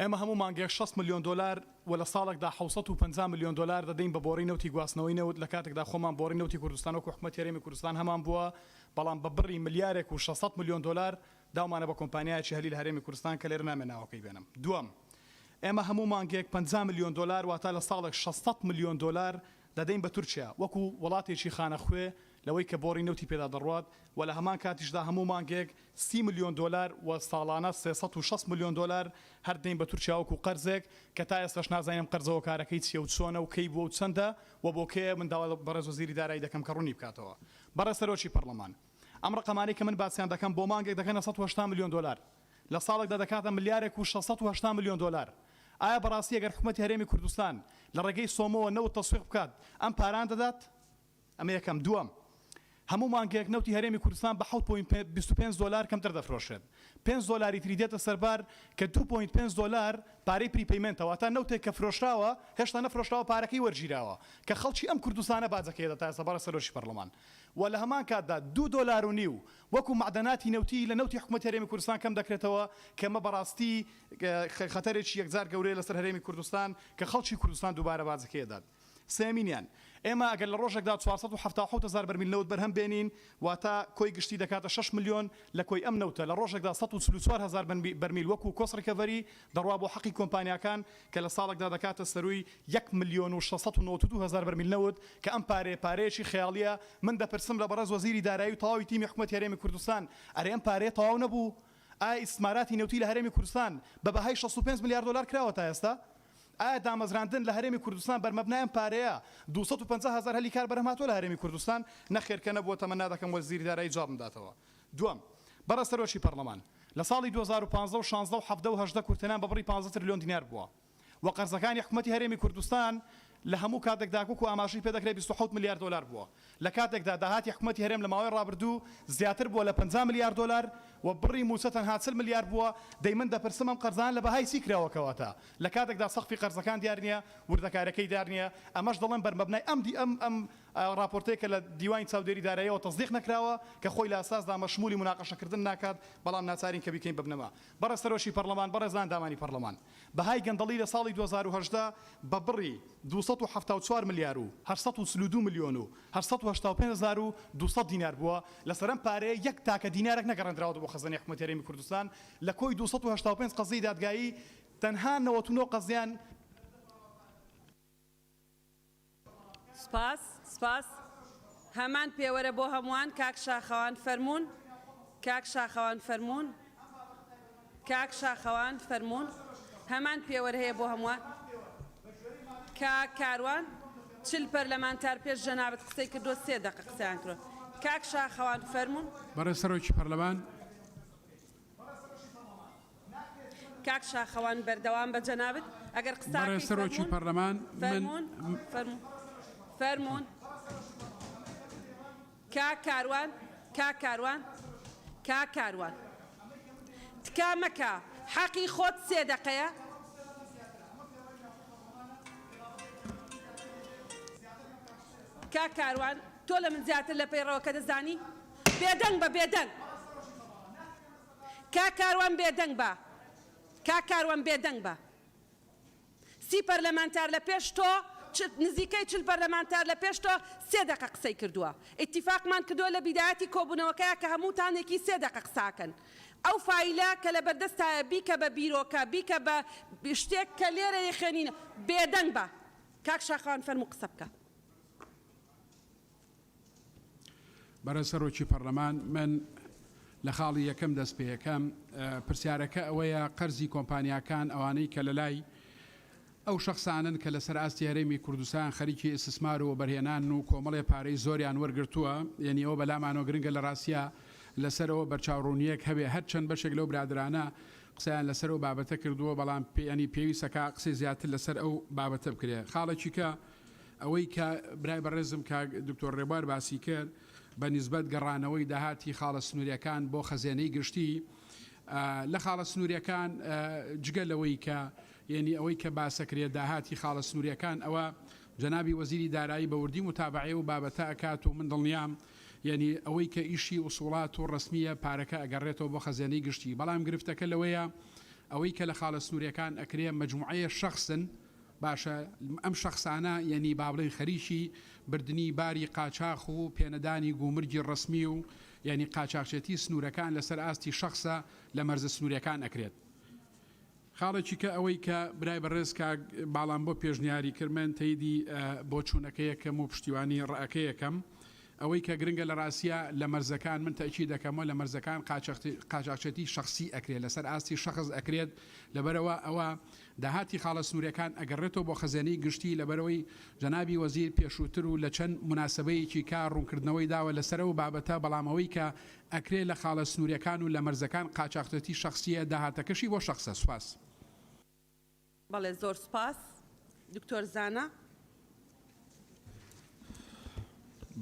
ئێمە هەموو مانگێک 6 ملیۆن دلار و لە ساڵێکدا 750 ملیۆن دلار دەدەین بە بۆڕی نەوتی گواستنەوەی نەوت لە کاتێکدا خۆمان بۆڕی نەوتی کوردستان وەکو حکومەتی هەرێمی کوردستان هەمان بووە بەڵام بە بڕی ملیارێک و 600 ملیۆن دلار داومانە بە کۆمپانیایکی هەلی لە هەرێمی کوردستان کە لێرە نامێ ناوەکەی بێنم دووەم ئێمە هەموو مانگێک 50 ملیۆن دلار واتە لە ساڵێک 600 ملیۆن دلار دەدەین بە تورکیا وەکو وڵاتێکی خانەخوێ لەوەی کە بۆڕی نەوتی پێدا دەڕوات و لە هەمان کاتیشدا هەموو مانگێک 30 ملیۆن دلار و ساڵانە 360 ملیۆن دلار هەردەین بە تورکیا وەکو قەرزێک کە تا ئێستاش نازانم قەرزەوە کارەکەی چیە و چۆنە و کەی بووە و چەندە و بۆ کێ من داوا بەڕێز وەزیری دارایی دەکەم کە ڕوونی بکاتەوە بەڕێز سەرۆکی پەرلەمان ئەم ڕقەمانەی کە من باسییان دەکەم بۆ مانگێک دەکەنە 180 ملیۆن دلار لە ساڵێکدا دەکاتە ملیارێک و 680 ملیۆن دلار ئایا بەڕاستی ئەگەر حکومەتی هەرێمی کوردستان لە ڕێگەی سۆمەوە نەوت تەسویق بکات ئەم پاران دەدات ئەمە یەکەم دووەم هەموو مانگێک نەوتی هەرێمی کوردستان بە 7.25 دلار کەمتر دەفرۆشێت 5 دلاری تری دێتە سەربار کە 2.5 دلار پارەی پریپەیمنتەوە تا نەوتێک کە فرۆشراوە هێشتا نەفرۆشراوە پارەکەی وەرگیراوە کە خەڵکی ئەم کوردستانە باجەکەیدا تا ئێستا بەڕێز سەرۆکی پەرلەمان و لە هەمان کاتدا 2 دلار و نیو وەکو معدەناتی نەوتی لە نەوتی حکومەتی هەرێمی کوردستان کەم دەکرێتەوە کە ئەمە بەڕاستی خەتەرێکی یەکجار گەورەیە لەسەر هەرێمی کوردستان کە خەڵکی کوردستان دووبارە باجەکەیدات سێمینیان ئێمە ئەگەر لە ڕۆژێکدا 470,000 بەرمیل نەوت بەرهەم بێنین واتە کۆی گشتی دەکاتە 6 ملیۆن لە کۆی ئەم نەوتە لە ڕۆژێکدا 144,000 بەرمیل وەکو کۆس ڕیکەڤەری دەڕوا بۆ حەقی کۆمپانیاکان کە لە ساڵێکدا دەکاتە سەروی 1 ملیۆن و 692,000 بەرمیل نەوت کە ئەم پارەیەکی خەیاڵیە من دەپرسم لە بەڕێز وەزیری دارایی و تەواوی تیمی حکومەتی هەرێمی کوردستان ئەرێ ئەم پارەیە تەواو نەبوو ئایا ئیسماراتی نەوتی لە هەرێمی کوردستان بە بەهای 65 میلیارد دلار کراوە تا ئێستا ئایا دامەزراندن لە هەرێمی کوردستان بەرمەبنای ئەم پارەیە 250,000 هەلی کار بەرهەم هاتووە لە هەرێمی کوردستان نەخێرکە نەبووە تەمە نادەکەم وەزیری دارایی جواب بداتەوە دووەم بەڕێز سەرۆکی پەرلەمان لە ساڵی 2015 و 16 و 17 و 18 کورتێنان بە بڕی 15 تریلیۆن دینار بووە و قەرزەکانی حکومەتی هەرێمی کوردستان لە هەموو کاتێکدا وەکو ئاماژەی پێ دەکرێت 27 میلیارد دلار بووە لە کاتێکدا داهاتی حکومەتی هەرێم لە ماوەی ڕابردوو زیاتر بووە لە 50 میلیارد دلار و بڕی موچە تەنها 40 میلیارد بووە دەی من دەپرسم ئەم قەرزان لە بەهای چی کراوەکەواتە لە کاتێکدا سەقفی قەرزەکان دیار نییە وردەکارەکەی دیار نییە ئەمەش دەڵێن بەرمەبنای ئەم راپۆرتەیە کە لە دیوانی چاودێری داراییەوە تەصدیق نەکراوە کە خۆی لە ئاساسدا مەشمولی مناقەشەکردن ناکات بەڵام ناچارین کە بیکەین ببنەما بەڕێز سەرۆکی پەرلەمان بەڕێزان دامانی پەرلەمان بەهای گەندەڵی لە ساڵی 2018 بە بڕی 274 ملیار و 832 ملیۆن و 885,200 دینار بووە لەسەر ئەم پارەیە یەک تاکە دینارێک نەگەڕاندراوە بۆ خەزانەی حکومەتی هەرێمی کوردستان لە کۆی 285 قەزەی دادگایی تەنها 99 قەزیان سپاس هەمان پێوەرە بۆ هەمووان کاک شاخەوان فەرموون کاک شاخەوان فەرموون کاک شاخەوان فەرموون هەمان پێوەرە هەیە بۆ هەمووان کاک کاروان چل پەرلەمانتار پێش جەنابەت قسەی کردووە 3 دقیقە قسەیان کردووە کاک شاخەوان فەرموون بەڕێز سەرۆکی پەرلەمان کاک شاخەوان بەردەوام بە جەنابەت ئەگەر قسەکەی بەڕێز سەرۆکی پەرلەمان فەرموون کاکاروان تکا مەکە حەقی خۆت 3 دقەیە کاکاروان تۆ لە من زیاتر لە پەیڕەوە کە دەزانی بێدەنگ بە بێدەنگ کاکاروان بێدەنگ بە 30 پەرلەمانتار لە پێش تۆ نزیکەی 40 پەرلەمانتار لە پێش تۆ 3 دقە قسەی کردووە ئیتیفاقمان کردووە لە بیدایەتی کۆبوونەوەکەیە کە هەمووتانێکی 3 دقە قساکەن ئەو فایلە کە لە بەردەستایە بیکە بە بیرۆکە بیکە بە شتێک کە لێرە یخێنینە بێدەنگ بە کاک شاخەوان فەرموو قسە بکە بەرە سەرۆکی پەرلەمان من لە خاڵی یەکەم دەست پێیەکەم پرسیارەکە ئەوەیە قەرزی کۆمپانیاکان ئەوانەی کە لە لای ئەو شخصانن کە لەسەر ئاستی هەرێمی کوردستان خەریکی ئیسtismار و بەرهێنان و کۆمەڵێ پارەی زۆریان وەرگرتووە یعنی ئەوە بەلامانەوە گرنگە لە ڕاستیە لەسەرەوە بەرچاوڕوونیەک هەبێ هەرچەند بەشێک لەو برادرانە قسەیان لەسەر ئەو بابەتە کردووە بەڵام ینی پێویستەکە قسەی زیاتر لەسەر ئەو بابەتە بکرێ خاڵێکی کە ئەوەی کە برای بەڕێزم کە دکتۆر ڕێبوار باسی کرد بە نیسبەت گەڕانەوەی داهاتی خاڵە سنووریەکان بۆ خەزێنەی گشتی لە خاڵە سنووریەکان جگە لەوەی کە یعنی ئەوەی کە باسەکرێت داهاتی خاڵە سنووریەکان ئەوە جەنابی وەزیری دارایی بەوردی متابعێ و بابەتە ئەکات و من دڵنیام یعنی ئەوەی کە ئیشی وسوڵات و ڕسمیە پارەکە ئەگەڕێتەوە بۆ خەزێنەی گشتی بەڵام گرفتەکە لەوەیە ئەوەی کە لە خاڵە سنووریەکان ئەکرێ مجموعەیە شخصن باشە ئەم شخصانە یعنی بابڵی خەریکی بردننی باری قاچاق و پێنەدانی گومرگی ڕسمی و یعنی قاچاقچێتی سنوورەکان لەسەر ئاستی شخصە لە مەرزە سنووریەکان ئەکرێت خاڵێکی کە ئەوەی کە برای بەڕێز کە باڵام بۆ پێشنیاری کردمن تەیدی بۆ چوونەکەیەکەم و پشتیوانی ڕەکەیەکەم ئەوەی کە گرنگە لە ڕاستیە لە مەرزەکان من تاکی دەکەمەوە لە مەرزەکان قاچاقچێتی شخصی ئەکرێت لەسەر ئاستی شخص ئەکرێت لەبەرەوە ئەوە داهاتی خاڵە سنووریەکان ئەگەڕێتەوە بۆ خەزێنەی گشتی لەبەرەوەی جەنابی وەزیر پێشووتر و لە چەند مناسبەیەکی کار ڕوونکردنەوەی داوە لەسەرەوە بابەتە بەڵامەوەی کە ئەکرێت لە خاڵە سنووریەکان و لە مەرزەکان قاچاقچێتی شخصیە داهاتەکەشی بۆ شخصە سوپاس بەڵێ زۆر سپاس دکتۆر زانە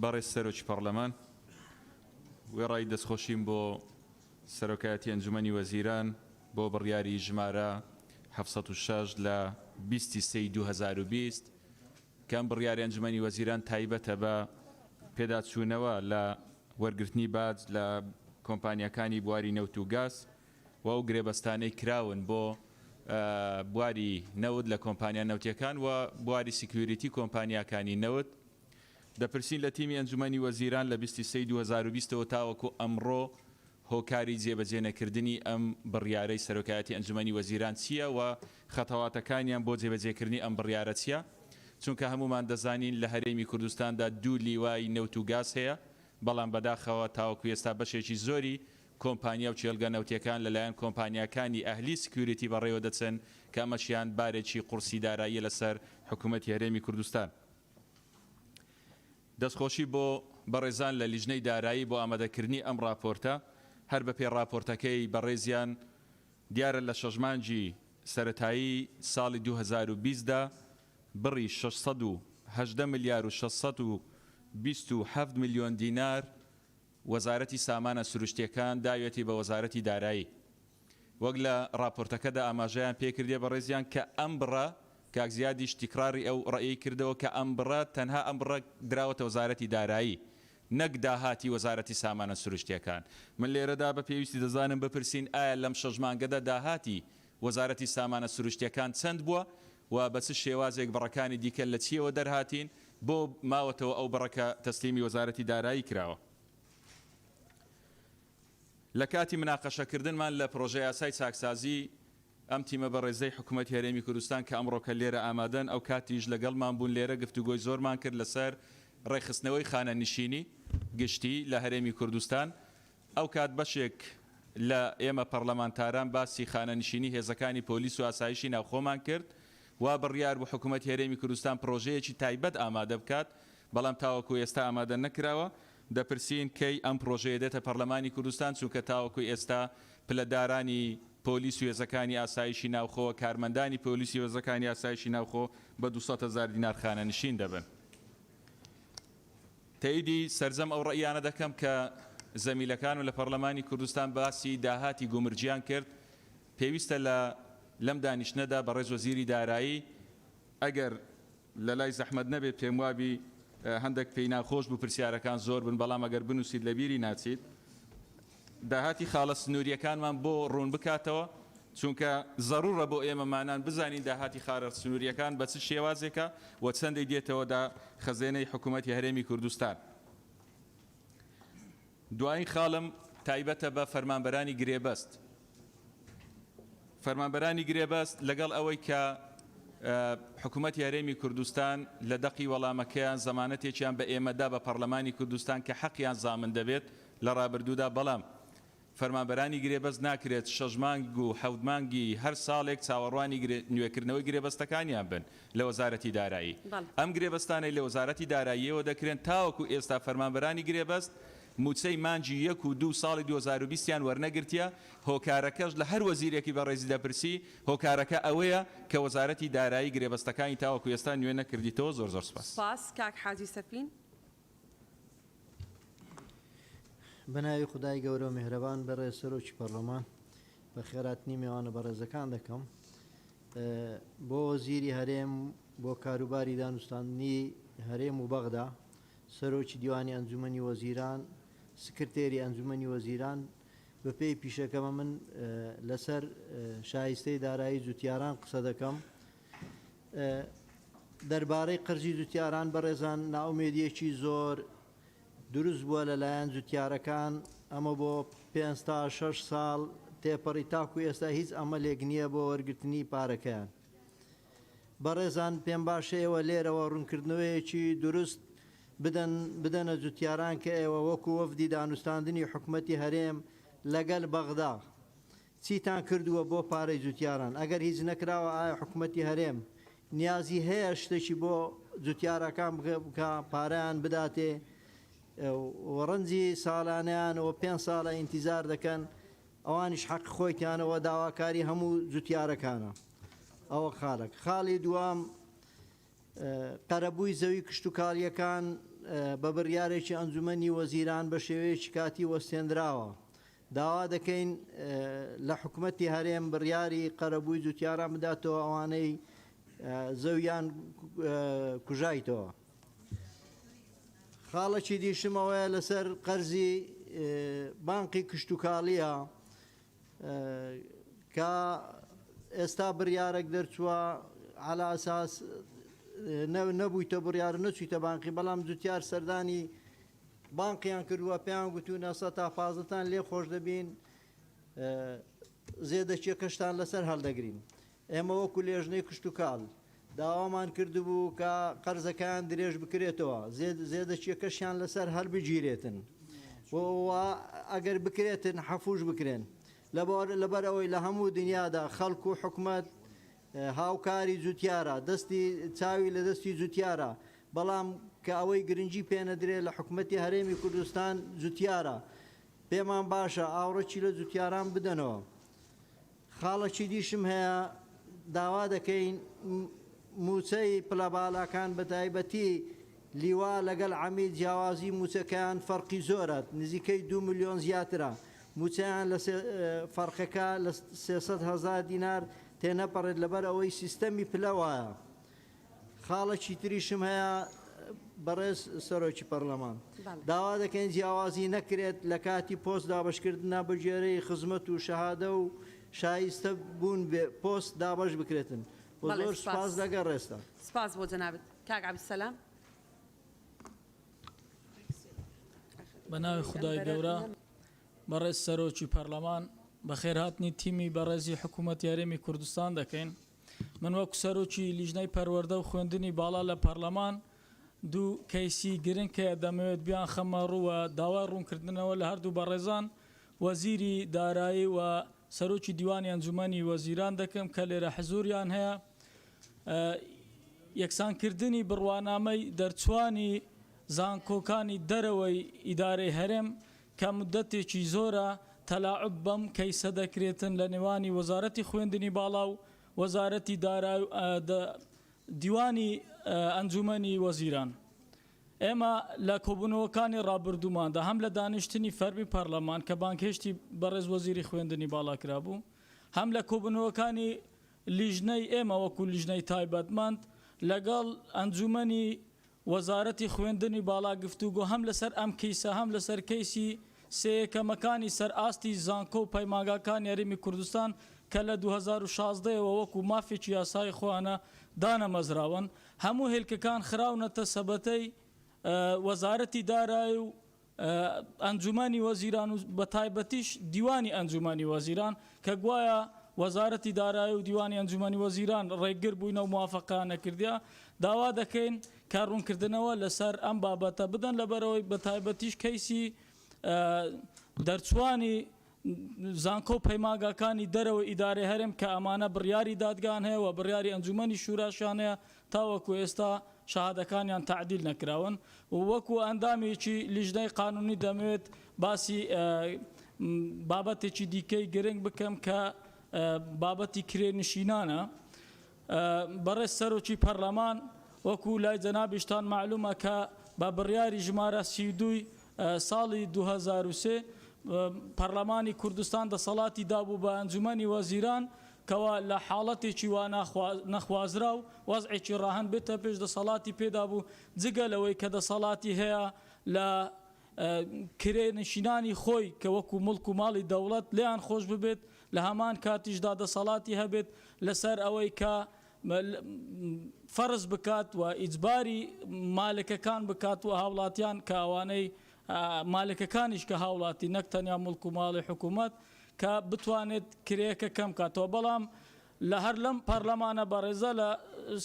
بەڕێز سەرۆکی پەرلەمان وێڕای دەستخۆشیم بۆ سەرۆکایەتی ئەنجومەنی وەزیران بۆ بڕیاری ژمارە 706 لە 23/2020 کەم بڕیاری ئەنجومەنی وەزیران تایبەتە بە پێداچوونەوە لە وەرگرتنی باج لە کۆمپانیەکانی بواری نەوت و گاز و ئەو گرێبەستانەی کراون بۆ بواری نەوت لە کۆمپانیا نەوتیەکان و بواری سیکیوریتی کۆمپانیاکانی نەوت دەپرسین لە تیمی ئەنجومەنی وەزیران لە 23/2020ەوە تاوەکو ئەمڕۆ هۆکاری جێبەجێ نەکردنی ئەم بڕیارەی سەرۆکایەتی ئەنجومەنی وەزیران چییە و خەتەواتەکانیان بۆ جێبەجێکردنی ئەم بڕیارە چییە چونکە هەمومان دەزانین لە هەرێمی کوردستاندا 2 لیوای نەوت و گاز هەیە بەڵام بەداخەوە تاوەکو ئێستا بەشێکی زۆری کۆمپانیا و چێلگە نەوتیەکان لەلایەن کۆمپانیاکانی ئەهلی سکیوریتی بەڕێوە دەچن کە ئەمەشیان بارێکی قورسی دارایی لەسەر حکوومەتی هەرێمی کوردستان دەستخۆشی بۆ بەڕێزان لە لیژنەی دارایی بۆ ئامادەکردنی ئەم راپۆرتە هەر بە پێ راپۆرتەکەی بەڕێزیان دیارە لە شەژمانجی سەرەتایی ساڵی 2020دا بڕی 618 ملیار و 627 میلیۆن دینار وەزارەتی سامانە سروشتیەکان داوێتی بە وەزارەتی دارایی وەک لە راپۆرتەکەدا ئاماژەیان پێکردێ بەڕێزیان کە ئەم بڕە کاک زیادیش تیکراری ئەو ڕێی کردەوە کە ئەم بڕە تەنها ئەم بڕە دراوەتە وەزارەتی دارایی نەک داهاتی وەزارەتی سامانە سروشتیەکان من لێرەدا بە پێویستی دەزانم بپرسین ئایا لەم شەژمانگەدا داهاتی وەزارەتی سامانە سروشتیەکان چەند بووە و بە چ شێوازێک بڕەکانی دیکە لە چیەوە دەرهاتین بۆ ماوەتەوە ئەو بڕەکە تەسلیمی وەزارەتی دارایی کراوە لە کاتی مناقەشەکردنمان لە پرۆژەی یاسای چاکسازی ئەم تیمە بە ڕێزەی حکوومەتی هەرێمی کوردستان کە ئەمڕۆکە لێرە ئامادەن ئەو کاتیش لەگەڵمان بوون لێرە گفتوگۆی زۆرمان کرد لەسەر ڕێخستنەوەی خانە نشینی گشتی لە هەرێمی کوردستان ئەو کات بەشێک لە ئێمە پەرلەمانتاران باسی خانە نشینی هێزەکانی پۆلیس و ئاسایشی ناوخۆمان کرد و بڕیار بۆ حکوومەتی هەرێمی کوردستان پرۆژەیەکی تایبەت ئامادە بکات بەڵام تاوەکو ئێستا ئامادە نەکراوە دەپرسین کەی ئەم پرۆژەیە دێتە پەرلەمانی کوردستان چونکە تاوەکو ئێستا پلەدارانی پۆلیس و هێزەکانی ئاسایشی ناوخۆ کارمەندانی پۆلیسی و هێزەکانی ئاسایشی ناوخۆ بە 200,000 دینار خانە نشین دەبن تاییدی سەرجەم ئەو ڕەیانە دەکەم کە زەمیلەکان و لە پەرلەمانی کوردستان باسی داهاتی گومرجیان کرد پێویستە لەم دانیشتنەدا بەڕێز وەزیری دارایی ئەگەر لە لای زەحمەت نەبێت پێم وابی هەندێک پێی ناخۆش بوو پرسیارەکان زۆر بن بەڵام ئەگەر بنووسیت لە بیری ناچیت داهاتی خاڵە سنووریەکانمان بۆ ڕوون بکاتەوە چونکە ضرورە بۆ ئێمەمانان بزانین داهاتی خاڵە سنووریەکان بە چ شێوازێکە و چەندێک دێتەوەدا خەزێنەی حکوومەتی هەرێمی کوردستان. دوایین خاڵم تایبەتە بە فەرمانبەرانی گرێبەست. فەرمانبەرانی گرێبەست لەگەڵ ئەوەی کە حکوومەتی هەرێمی کوردستان لە دەقی وەڵامەکەیان زەمانەتێکیان بە ئێمەدا بە پەرلەمانی کوردستان کە حەقیان زامن دەبێت لە ڕابردوودا بەڵام فەرمانبەرانی گرێبەست ناکرێت 6 مانگ و 7 مانگی هەر ساڵێک چاوەڕوانی نوێکردنەوەی گرێبەستەکانیان بن لە وەزارەتی دارایی. ئەم گرێبەستانەی لە وەزارەتی داراییەوە دەکرێن تاوەکو ئێستا فەرمانبەرانی گرێبەست موچەی مانجی 1 و 2 ساڵی 2020یان وەرنەگرتیە هۆکارەکەش لە هەر وەزیرێکی بەڕێزی دەپرسی هۆکارەکە ئەوەیە کە وەزارەتی دارایی گرێبەستەکانی تاوەکو ئێستا نوێ نەکردیتەوە. زۆر زۆر سپاس. سپاس کاک حاجی سەفین. بەناوی خدای گەورە و میهرەبان بەڕێز سەرۆکی پەرلەمان بە خێراتنی میوانە بەڕێزەکان دەکەم بۆ وەزیری هەرێم بۆ کاروباری دانوستاندنی هەرێم و بەغدا سەرۆکی دیوانی ئەنجومەنی وەزیران سکرتێری ئەنجومەنی وەزیران بە پێی پیشەکەمە من لەسەر شایستەی دارایی جوتیاران قسە دەکەم. دەربارەی قەرزی جوتیاران بەڕێزان ناومێدیەکی زۆر دروست بووە لەلایەن جوتیارەکان ئەمە بۆ 5 تا 6 ساڵ تێپەڕی تاکو ئێستا هیچ ئەمەلێک نییە بۆ وەرگرتنی پارەکەیان. بەڕێزان پێم باشە ئێوە لێرەوە ڕوونکردنەوەیەکی دروست بدەنە جوتیاران کە ئێوە وەکو وەفدی دانوستاندنی حکوومەتی هەرێم لەگەل بەغدا چیتان کردووە بۆ پارەی جوتیاران ئەگەر هیچ نەکراوە ئایا حکوومەتی هەرێم نیازی هەیە شتێکی بۆ جوتیارەکان بکە پارەیان بداتێ وەڕەنجی ساڵانیانەوە 5 ساڵە ئینتیزار دەکەن ئەوانیش حەق خۆیتیانەوە داواکاری هەموو جوتیارەکانە. ئەوە خاڵک. خاڵی دوام قەرەبووی زەوی کشتتوکاریەکان بە بڕیارێکی ئەنجومەنی وەزیران بە شێوەیەکی کاتی وەستێنراوە. داوا دەکەین لە حکوومەتی هەرێم بڕیاری قەرەبووی جوتیاران بداتەوە ئەوانەی زەویان کوژایتەوە. خاڵەکی دیشمەوەیە لەسەر قەرزی بانقی کشتتوکاڵیە کە ئێستا بڕیارێک دەرچووە على ئەساس نەبوویتە بڕیار نەچوویتە بانقی بەڵام جوتیار سەردانی بانقیان کردووە پێیان گوتوونە 100 تا 15تان لێ خۆش دەبین زێدەچێکەشتان لەسەر هەڵدەگرین. ئێمە وەکو لێژنەی کشتتوکاڵ داوامان کردبوو کە قەرزەکان درێژ بکرێتەوە زێدەچێکەشیان لەسەر هەر بگیرێتن ئەگەر بکرێتن حەفوش بکرێن لەبەرەوەی لە هەموو دنیادا خەڵک و حکوومەت هاوکاری جوتیارە دەستی چاوی لە دەستی جوتیارە بەڵام کە ئەوەی گرنگی پێنەدرێت لە حکوومەتی هەرێمی کوردستان جوتیارە پێمان باشە ئاوڕەکی لە جوتیاران بدەنەوە. خاڵەکی دیشم هەیە داوا دەکەین موچەی پلەباڵاکان بە تایبەتی لیوا لەگەڵ عەمی جیاوازی موچەکەیان فەرقی زۆرە نزیکەی 2 ملیۆن زیاترە موچەیان لە فەرقەکە لە 300,000 دینار تێنەپەڕێت لەبەر ئەوەی سیستەمی پلەوایە. خاڵەکی تریشم هەیە بەڕێز سەرۆکی پەرلەمان داوا دەکەین جیاوازی نەکرێت لە کاتی پۆست دابەشکردنا بەجێرەی خزمەت و شەهادە و شایستە بوون پۆست دابەش بکرێتن. زۆر سپاس لەگەڵ ڕێستا. سپاس بۆ جەنابەت. کاک عەبدولسەلام. بەناوی خدای گەورە بەڕێز سەرۆکی پەرلەمان بەخێر هاتنی تیمی بەڕێزی حکوومەتی هەرێمی کوردستان دەکەین. من وەکو سەرۆکی لیژنەی پەروەردە و خوێندنی باڵا لە پەرلەمان دوو کەیسی گرنگ کە دەمەوێت بیان خەمە ڕووە داوای ڕوونکردنەوە لە هەردوو بەڕێزان وەزیری دارایی و سەرۆکی دیوانی ئەنجومەنی وەزیران دەکەم کە لێرە حزوریان هەیە یەکسانکردنی بڕوانامەی دەرچوانی زانکۆکانی دەرەوەی ئیدارەی هەرێم کە مدەتێکی زۆرە تەلاعب بەم کەیسە دەکرێتن لە نێوانی وەزارەتی خوێندنی باڵا و وەزارەتی دیوانی ئەنجومەنی وەزیران. ئێمە لە کۆبوونەوەکانی ڕابردووماندا هەم لە دانیشتنی فەرمی پەرلەمان کە بانکهێشتی بەڕێز وەزیری خوێندنی باڵاکرا بوو هەم لە کۆبوونەوەکانی لیژنەی ئێمە وەکو لیژنەی تایبەتمەند لەگەڵ ئەنجومەنی وەزارەتی خوێندنی باڵا گفتوگۆ هەم لەسەر ئەم کەیسە هەم لەسەر کەیسی سێیەکەمەکانی سەر ئاستی زانکۆ و پەیماگاکان یاریمی کوردستان کە لە 2016ەوە وەکو مافێکی یاسای خۆیانە دانەمەزراون هەموو هێلکەکان خراونەتە سەبەتەی وەزارەتی دارایی و ئەنجومەنی وەزیران و بە تایبەتیش دیوانی ئەنجومەنی وەزیران کە گوایە وەزارەتی دارایی و دیوانی ئەنجومەنی وەزیران ڕێگر بووینە و موافقانە کردیا داوا دەکەین کە ڕوونکردنەوە لەسەر ئەم بابەتە بدەن لەبەرەوەی بە تایبەتیش کەیسی دەرچوانی زانکۆ و پەیماگاکانی دەرەوە ئیدارەی هەرێم کە ئەمانە بڕیاری دادگان هەیە و بڕیاری ئەنجومەنی شوراشیان هەیە تاوەکو ئێستا شەهادەکانیان تعدیل نەکراون و وەکو ئەندامێکی لیژنەی قانونی دەمەوێت باسی بابەتێکی دیکەی گرنگ بکەم کە بابەتی کرێنشینانە بەڕێز سەرۆکی پەرلەمان وەکو لای جەنابیشتان معلومە کە بە بڕیاری ژمارە 32 ساڵی 2003 پەرلەمانی کوردستان دەسەڵاتی دابوو بە ئەنجومەنی وەزیران کەوا لە حاڵەتێکی وا نەخوازرا و وەزعێکی ڕاهەن بێتە پێش دەسەڵاتی پێدا بوو جگە لەوەی کە دەسەڵاتی هەیە لە کرێنشینانی خۆی کە وەکو مڵک و ماڵی دەوڵەت لیان خۆش ببێت لە هەمان کاتیشدا دەسەڵاتی هەبێت لەسەر ئەوەی کە فەرز بکات و ئیجباری مالکەکان بکات و هاوڵاتیان کە ئەوانەی مالکەکانیش کە هاوڵاتی نەک تەنیا مڵک و ماڵی حکوومەت کە بتوانێت کرێەکە کەم کاتەوە بەڵام لە هەر لەم پەرلەمانە بەڕێزە لە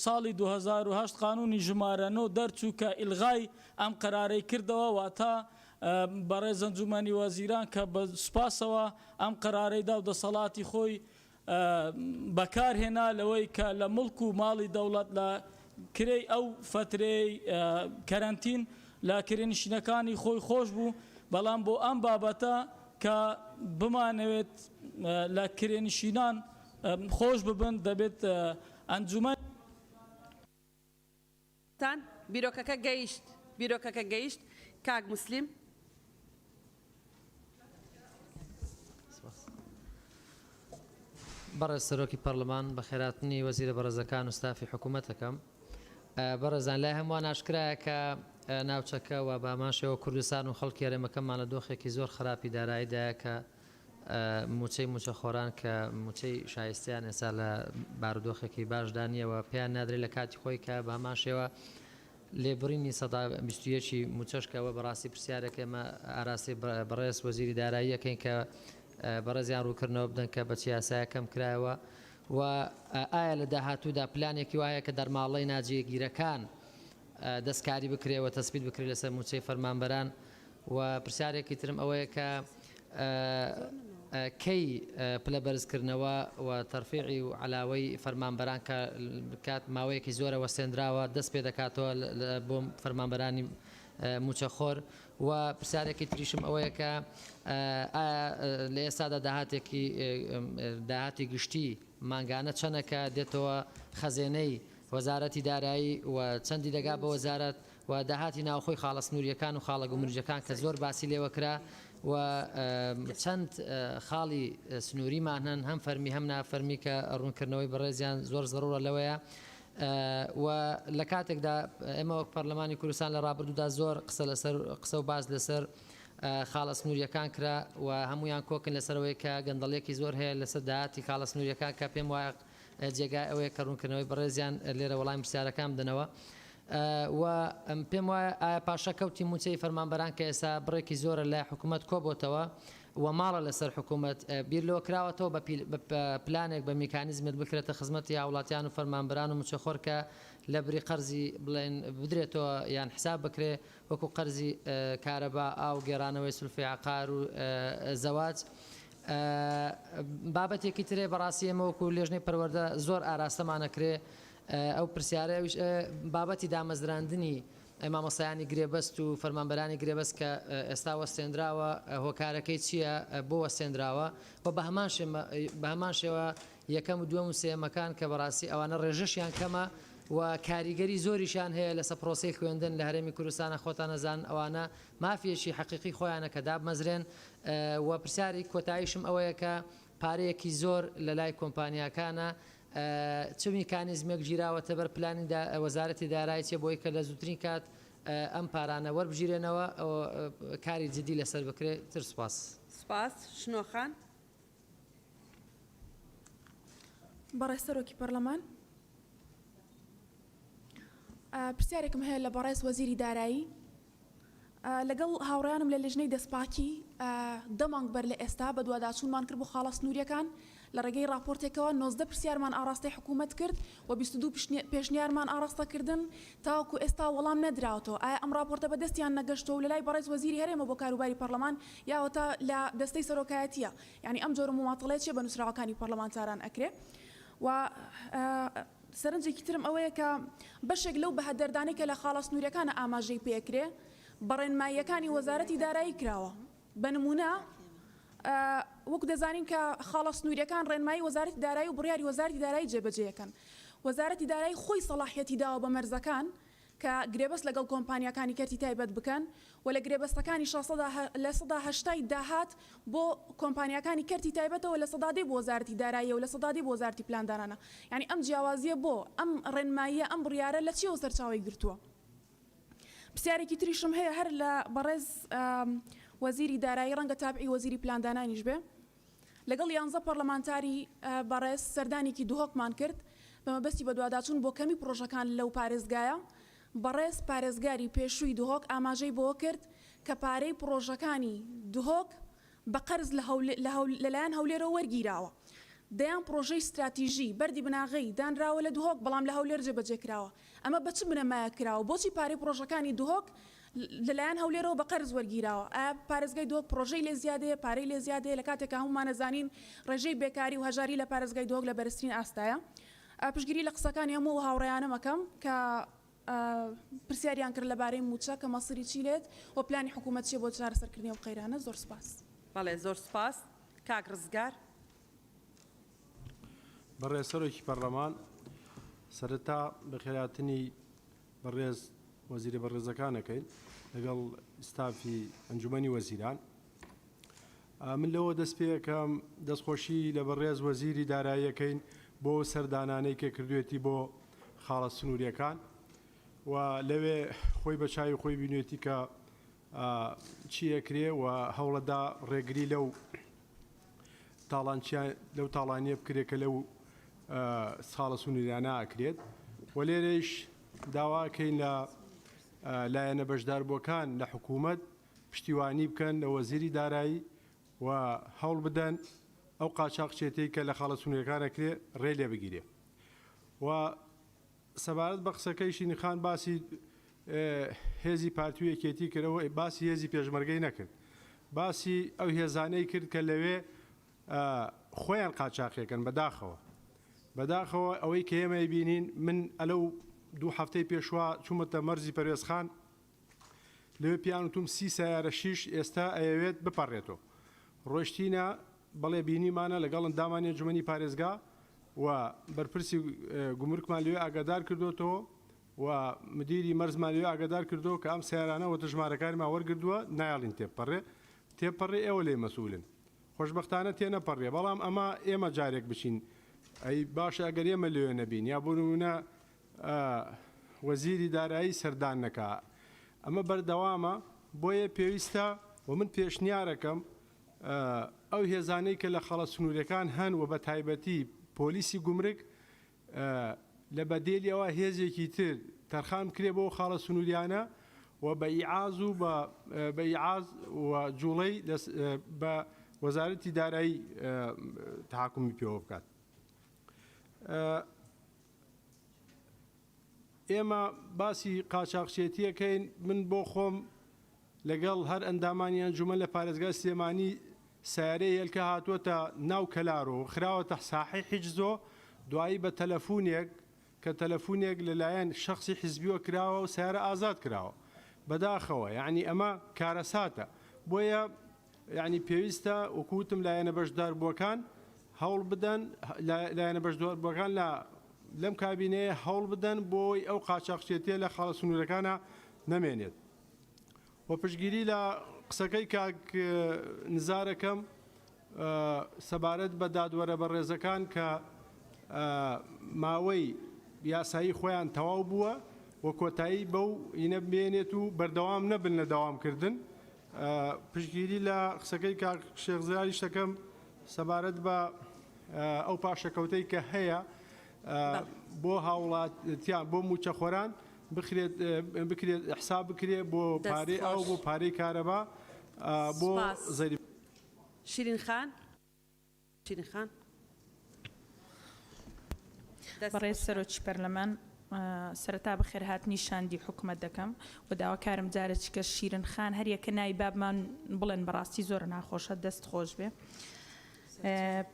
ساڵی 2008 قانونی ژمارە 9 دەرچوو کە ئیلغای ئەم قەرارەی کردەوە واتە بەڕێز ئەنجومەنی وەزیران کە بە سوپاسەوە ئەم قەرارەیدا و دەسەڵاتی خۆی بەکارهێنا لەوەی کە لە مڵک و ماڵی دەوڵەت لە کرێی ئەو فترەی کەرەنتین لە کرێنشینەکانی خۆی خۆش بوو بەڵام بۆ ئەم بابەتە کە بمانەوێت لە کرێنشینان خۆش ببن دەبێت ئەنجومەن بیرۆکەکە گەیشت کاک موسلیم بەڕێز سەرۆکی پەرلەمان بە خێراتنی وەزیرە بەڕێزەکان و ستافی حکوومەتەکەم بەڕێزان لای هەمووان ئاشکرایە کە ناوچەکە و باماشەوە کوردستان و خەڵکی یارێمەکەمان لە دۆخێکی زۆر خراپی داراییدایە کە موچەی موچەخۆران کە موچەی شایستیان ئێستا لە بارودۆخێکی باشدانیەوە پێیان نادرێت لە کاتی خۆی کە باماشەوە لێبڕینی 121 موچەشکەوە بەڕاستی پرسیارێک ئێمە ئاراسی بەڕێز وەزیری داراییەکەین کە بەڕێزیان ڕووکردنەوە بدەن کە بە یاسایەکەم کرایەوە و ئایا لە داهاتوودا پلانێکی وایە کە دەرماڵەی ناجێگیرەکان دەستکاری بکرێەوە تەسبیت بکرێت لەسەر موچەی فەرمانبەران و پرسیارێکی ترم ئەوەیە کە کەی پلە بەرزکردنەوە و تەرفیعی و علاوەی فەرمانبەران کە کات ماوەیەکی زۆرە وەستێنراوە دەست پێ دەکاتەوە بۆ فەرمانبەرانی موچەخۆر و پرسیارێکی تریشم ئەوەیە کە لە ئێستادا داهاتی گشتی مانگانە چەندەکە دێتەوە خەزێنەی وەزارەتی دارایی و چەندی دەگا بە وەزارەت و داهاتی ناوخۆی خاڵە سنووریەکان و خاڵە گومرجەکان کە زۆر باسی لێوەکرا و چەند خاڵی سنووریمان هەن هەم فەرمی هەم نافەرمی کە ڕوونکردنەوەی بەڕێزیان زۆر زەڕورە لەوەیە و لە کاتێکدا ئێمە وەک پەرلەمانی کوردستان لە ڕابردوودا زۆر قسە و باز لەسەر خاڵە سنووریەکان کرا و هەمویان کۆکن لەسەرەوەی کە گەندەڵێکی زۆر هەیە لەسەر داهاتی خاڵە سنووریەکان کە پێم وایە جێگای ئەوەیە کە ڕوونکردنەوەی بەڕێزیان لێرە وەڵامی پرسیارەکان بدەنەوە و پێم وایە ئایا پاشەکەوتی موچەی فەرمانبەران کە ئێستا بڕێکی زۆرە لای حکوومەت کۆبۆتەوە و ماڵە لەسەر حکوومەت بیر لەوە کراوەتەوە بە پلانێک بە میکانیزمت بکرێتە خزمەتی هاوڵاتیان و فەرمانبەران و موچەخۆر کە لە بری قەرزی بڵێن بدرێتەوە یان حساب بکرێ وەکو قەرزی کارەبا ئاو گێڕانەوەی سولفی عقار و زەواج بابەتێکی ترێ بەڕاستی ئێمە وەکو لێژنەی پەروەردە زۆر ئاراستەمانەکرێ ئەو پرسیارە بابەتی دامەزراندنی مامۆستایانی گرێبەست و فەرمانبەرانی گرێبەست کە ئێستا وەستێنراوە هۆکارەکەی چییە بۆ وەستێنراوە و بە هەمان شێوە یەکەم و دووەم و سێمەکان کە بەڕاستی ئەوانە ڕێژەشیان کەمە و کاریگەری زۆریشان هەیە لەسەر پرۆسی خوێندن لە هەرێمی کوردستانە خۆتان نەزان ئەوانە مافیەشی حەقیقی خۆیانە کە دابمەزرێن و پرسیاری کۆتاییشم ئەوەیە کە پارەیەکی زۆر لە لای کۆمپانیاکانە چ میکانیزمێک گیراوەتە بەر پلانی وەزارەتی دارایی چێ بۆی کە لە زووترین کات ئەم پارانە وەربژیرێنەوە کاری جدی لەسەر بکرێت. تر سوپاس. سپاس. شنۆخان. بەڕێز سەرۆکی پەرلەمان، پرسیارێکم هەیە لە بەڕێز وەزیری دارایی. لەگەڵ هاوڕێیانم لە لێژنەی دەستپاکی دەمانگ بەر لە ئێستا بە دوواداچوونمان کرد بۆ خاڵە سنووریەکان لە ڕێگەی راپۆرتێکەوە 90 پرسیارمان ئاڕاستی حکوومەت کرد و 22 پێشنیارمان ئاڕاستەکردن تاوەکو ئێستا وەڵام نەدراوەتەوە. ئایا ئەم راپۆرتە بەدەستیان نەگەشتەوە و لە لای بەڕێز وەزیری هەرێمە بۆ کاروباری پەرلەمان یاوەتە لە دەستەی سەرۆکایەتیە؟ یعنی ئەم جۆرە مماتەڵەیە چێ بە نووسراوەکانی پەرلەمانتاران ئەکرێ؟ و سەرنجێکی ترم ئەوەیە کە بەشێک لەو بەهەدەردانەی کە لە خاڵە سنووریەکانە ئاماژەی پێکرێ بەڕێنماییەکانی وەزارەتی دارایی کراوە. بە نمونە وەکو دەزانین کە خاڵە سنووریەکان ڕێنمایی وەزارەتی دارایی و بڕیاری وەزارەتی دارایی جێبەجێەکەن. وەزارەتی دارایی خۆی سەڵاحیەتی داوە بە مەرزەکان کە گرێبەست لەگەڵ کۆمپانیەکانی کەرتی تایبەت بکەن و لە گرێبەستەکانی لە سەدا هەشتای داهات بۆ کۆمپانیەکانی کەرتی تایبەتەوە لە سەدادەی بۆ وەزارەتی دارایی و لە سەدادەی بۆ وەزارەتی پلاندانانە. یعنی ئەم جیاوازیە بۆ ئەم ڕێنماییە ئەم بڕیارە لە چیەوە سەرچاوی گرتووە؟ پرسیارێکی تریشم هەیە هەر لە بەڕێز وەزیری دارایی ڕەنگە تابعی وەزیری پلاندانانیش بێ. لەگەڵ 11 پەرلەمانتاری بەڕێز سەردانێکی دووهۆکمان کرد بەمەبەستی بە دوواداچوون بۆ کەمی پرۆژەکان لەو پارێزگایە. بەڕێز پارێزگاری پێشووی دووهۆک ئاماژەی بۆ کرد کە پارەی پرۆژەکانی دووهۆک بە قەرز لەلایەن هەولێرەوە وەرگیراوە. دەیان پرۆژەی استراتیژی بەردی بناغی دانراوە لە دووهۆک بەڵام لە هەولێر جێبەجێکراوە. ئەمە بە چ بنەمایە کراوە؟ بۆچی پارەی پرۆژەکانی دووهۆک لەلایەن هەولێرەوە بە قەرز وەرگیراوە؟ ئایا پارێزگای دووهۆک پرۆژەی لێ زیادەیە، پارەی لێ زیادەیە لە کاتێکە هەمومان نەزانین ڕێژەی بێکاری و هەژاری لە پارێزگای دووهۆک لە بەرزترین ئاستایە؟ پشتگیری لە قسەکانی هەموو هاوڕێیانە مەکەم کە پرسیاریان کرد لەبارەی موچە کە مەسری چی لێت و پلانی حکوومەت چیە بۆ چارەسەرکردنی ئەو قەیرانە. زۆر سپاس. بەڵێ زۆر سپاس. کاک ڕزگار. بەڕێز سەرۆکی پەرلەمان، سەرەتا بەخێراتنی بەڕێز وەزیرە بەڕێزەکانەکەین لەگەڵ ستافی ئەنجومەنی وەزیران. من لەوە دەست پێەکەم دەستخۆشی لە بەڕێز وەزیری داراییەکەین بۆ سەردانانەی کە کردوێتی بۆ خاڵە سنووریەکان و لەوێ خۆی بە چاوی خۆی بینێتی کە چی ئەکرێ و هەوڵەدا ڕێگری لەو تاڵانیە بکرێ کە لەو خاڵە سنووریانە ئەکرێت و لێرەش داواکەین لە لایەنە بەشداربووەکان لە حکوومەت پشتیوانی بکەن لە وەزیری دارایی و هەوڵ بدەن ئەو قاچاقچێتی کە لە خاڵە سنووریەکانەکرێ ڕێ لێ بگیرێ. و سەبارەت بە قسەکەیشی نخان باسی هێزی پارتویەکێتی کردەوە، باسی هێزی پێشمەرگەی نەکرد، باسی ئەو هێزانەی کرد کە لەوێ خۆیان قاچاقیەکەن بەداخەوە ئەوەی کە ئێمە بینین. من ئەلەو 2 هەفتەی پێشوا چوومەتە مەرزی پەروێزخان لەوێ پیانوتم 30 سیارە شیش ئێستا ئەیەوێت بپەڕێتەوە. ڕۆشتینە بەڵێ بینیمانە لەگەڵ ئەندامانی ئەنجومەنی پارێزگا و بەرپرسی گومرکمان لێوێ ئاگادار کردوێتەوە و مدیری مەرزمان لێوێ ئاگادار کردەوە کە ئەم سیارانە وەتە ژمارەکانیمان وەرگردووە نایڵین تێپەڕێ ئێوە لێ مەسئولن. خۆشبەختانە تێنەپەڕێ، بەڵام ئەمە ئێمە جارێک بچین ئەی باشە ئەگەر ئێمە لێوێ نەبین یا بوونە وەزیری دارایی سەردان نەکا. ئەمە بەردەوامە، بۆیە پێویستە و من پێشنیارەکەم ئەو هێزانەی کە لە خاڵە سنووریەکان هەن و بە تایبەتی پۆلیسی گومرگ لە بەدێلیەوە هێزێکی تر تەرخان کرێ بۆ خاڵە سنووریانە و بە ئیعاز و بە ئیعاز و جوڵەی بە وەزارەتی دارایی تحاکمی پێوە بکات. ئێمە باسی قاچاقچێتیەکەین. من بۆ خۆم لەگەڵ هەر ئەندامانی ئەنجومەن لە پارێزگای سلێمانی سیارەی هێلکە هاتووەتە ناو کەلارۆ خراوەتە ساحی حیجزۆ، دوایی بە تەلەفونێک کە تەلەفونێک لەلایەن شخصی حیزبیوە کراوە و سیارە ئازاد کراوە بەداخەوە. یعنی ئەمە کارەساتە، بۆیە یعنی پێویستە وەکوتم لایەنە بەشداربووەکان هەوڵ بدەن، لایەنە بەشداربووەکان لە لەم کابینەیە هەوڵ بدەن بۆی ئەو قاچاقچێتیە لە خاڵە سنوورەکانە نەمێنێت و پشتگیری لە قسەکەی کاک نزارەکەم سەبارەت بە دادوەرە بە ڕێزەکان کە ماوەی یاسایی خۆیان تەواو بووە و کۆتایی بەو ئینە بێنێت و بەردەوام نەبن لە داوامکردن پشتگیری لە قسەکەی کاک شێخزاری شتەکەم سەبارەت بە ئەو پاشەکەوتەی کە هەیە بۆ هاوڵاتیان بۆ موچەخۆران بکرێت حساب بکرێت بۆ پارەی ئەو بۆ پارەی کارەبا بۆ زەری شیرین خان بەڕێز سەرۆکی پەرلەمان سەرەتا بەخێر هاتنی شاندی حکومەت دەکەم و داواکارم جارێکە شیرین خان هەریەکە نای بابمان بڵێن بەڕاستی زۆر ناخۆشە دەست خۆش بێ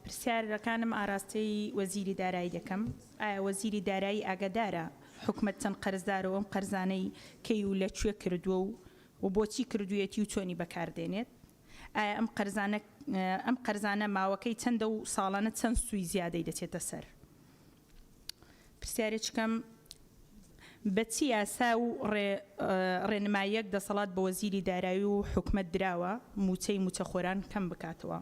پرسیارەکانم ئاراستەی وەزیری دارایی دەکەم ئایا وەزیری دارایی ئاگادارە حکومەت چەند قەرزدارەوە ئەم قەرزانەی کەی و لەکوێ کردووە و بۆچی کردوویەتی و چۆنی بەکاردێنێت ئایا ئەم قەرزانە ماوەکەی چەندە و ساڵانە چەند سووی زیادەی دەچێتە سەر پرسیارێکم بەچی یاسا و ڕێنماییەک دەسەڵات بە وەزیری دارایی و حکومەت دراوە موچەی موچەخۆران کەم بکاتەوە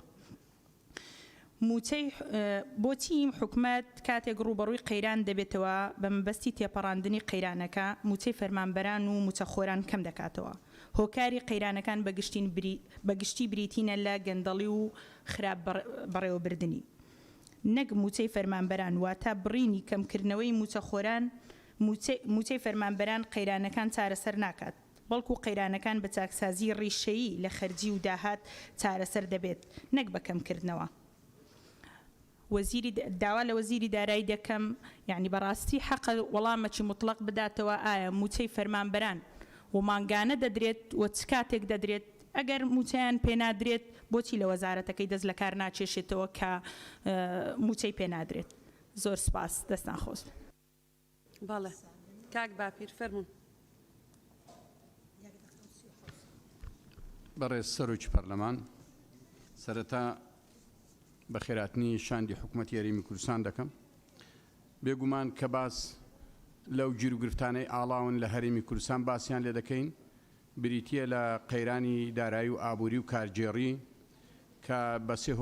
بۆچی حکومەت کاتێک ڕوبەڕووی قەیران دەبێتەوە بە مەبەستی تێپەڕاندنی قەیرانەکە موچەی فەرمانبەران و موچەخۆران کەم دەکاتەوە هۆکاری قەیرانەکان بەگشتی بریتینە لە گەندەڵی و خراپ بەڕێوەبردننی نەک موچەی فەرمانبەران واتە بڕینی کەمکردنەوەی موچەخۆران موچەی فەرمانبەران قەیرانەکان چارەسەر ناکات بەڵکو قەیرانەکان بە چاکسازی ڕیشەیی لە خەرجی و داهات چارەسەر دەبێت نەک بەکەمکردنەوە داوا لە وەزیری دارایی دەکەم یعنی بەڕاستی حەق وەڵامەکی مطلق بداتەوە ئایا موچەی فەرمانبەران و مانگانە دەدرێت و چ کاتێک دەدرێت ئەگەر موچەیان پێنادرێت بۆچی لە وەزارەتەکەی دەست لە کار ناچێشێتەوە کە موچەی پێنادرێت زۆر سپاس دەستان خۆش باڵێ کاک باپیر فەرمون بەڕێز سەرۆکی پەرلەمان سەرەتا بە خێراتنی شاندی حکوومەتی یاریمی کوردستان دەکەم بێگومان کە باس لەو گیر و گرفتانەی ئاڵاون لە هەرێمی کوردستان باسییان لێ دەکەین بریتە لە قەیرانی دارایی و ئابووری و کارجێڕی کە بەسێ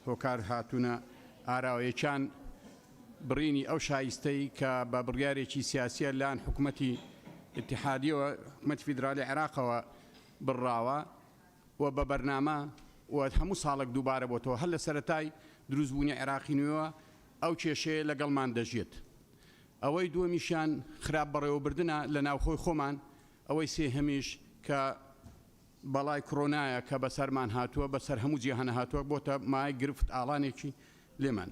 هۆکار هاتوونە ئاراوەیەکان بڕینی ئەو شایستەی کە بە بڕیارێکی سیاسیە لان حکوومەتی ئیتیحادیەوە حکوومەتی فیدرالی عێراقەوە بڕاوە و بە بەرنامە و هەموو ساڵێک دووبارە بۆتەوە هەر لە سەرەتای دروستبوونی عێراقی نوێوە ئەو کێشەیە لەگەڵمان دەژێت ئەوەی دووەمیشیان خراپ بەڕێوەبردنە لە ناوخۆی خۆمان ئەوەی سێهەمیش کە بەڵای کۆرۆنایە کە بەسەرمان هاتووە بەسەر هەموو جیهانە هاتووە بۆتە مای گرفت ئاڵانێکی لێمان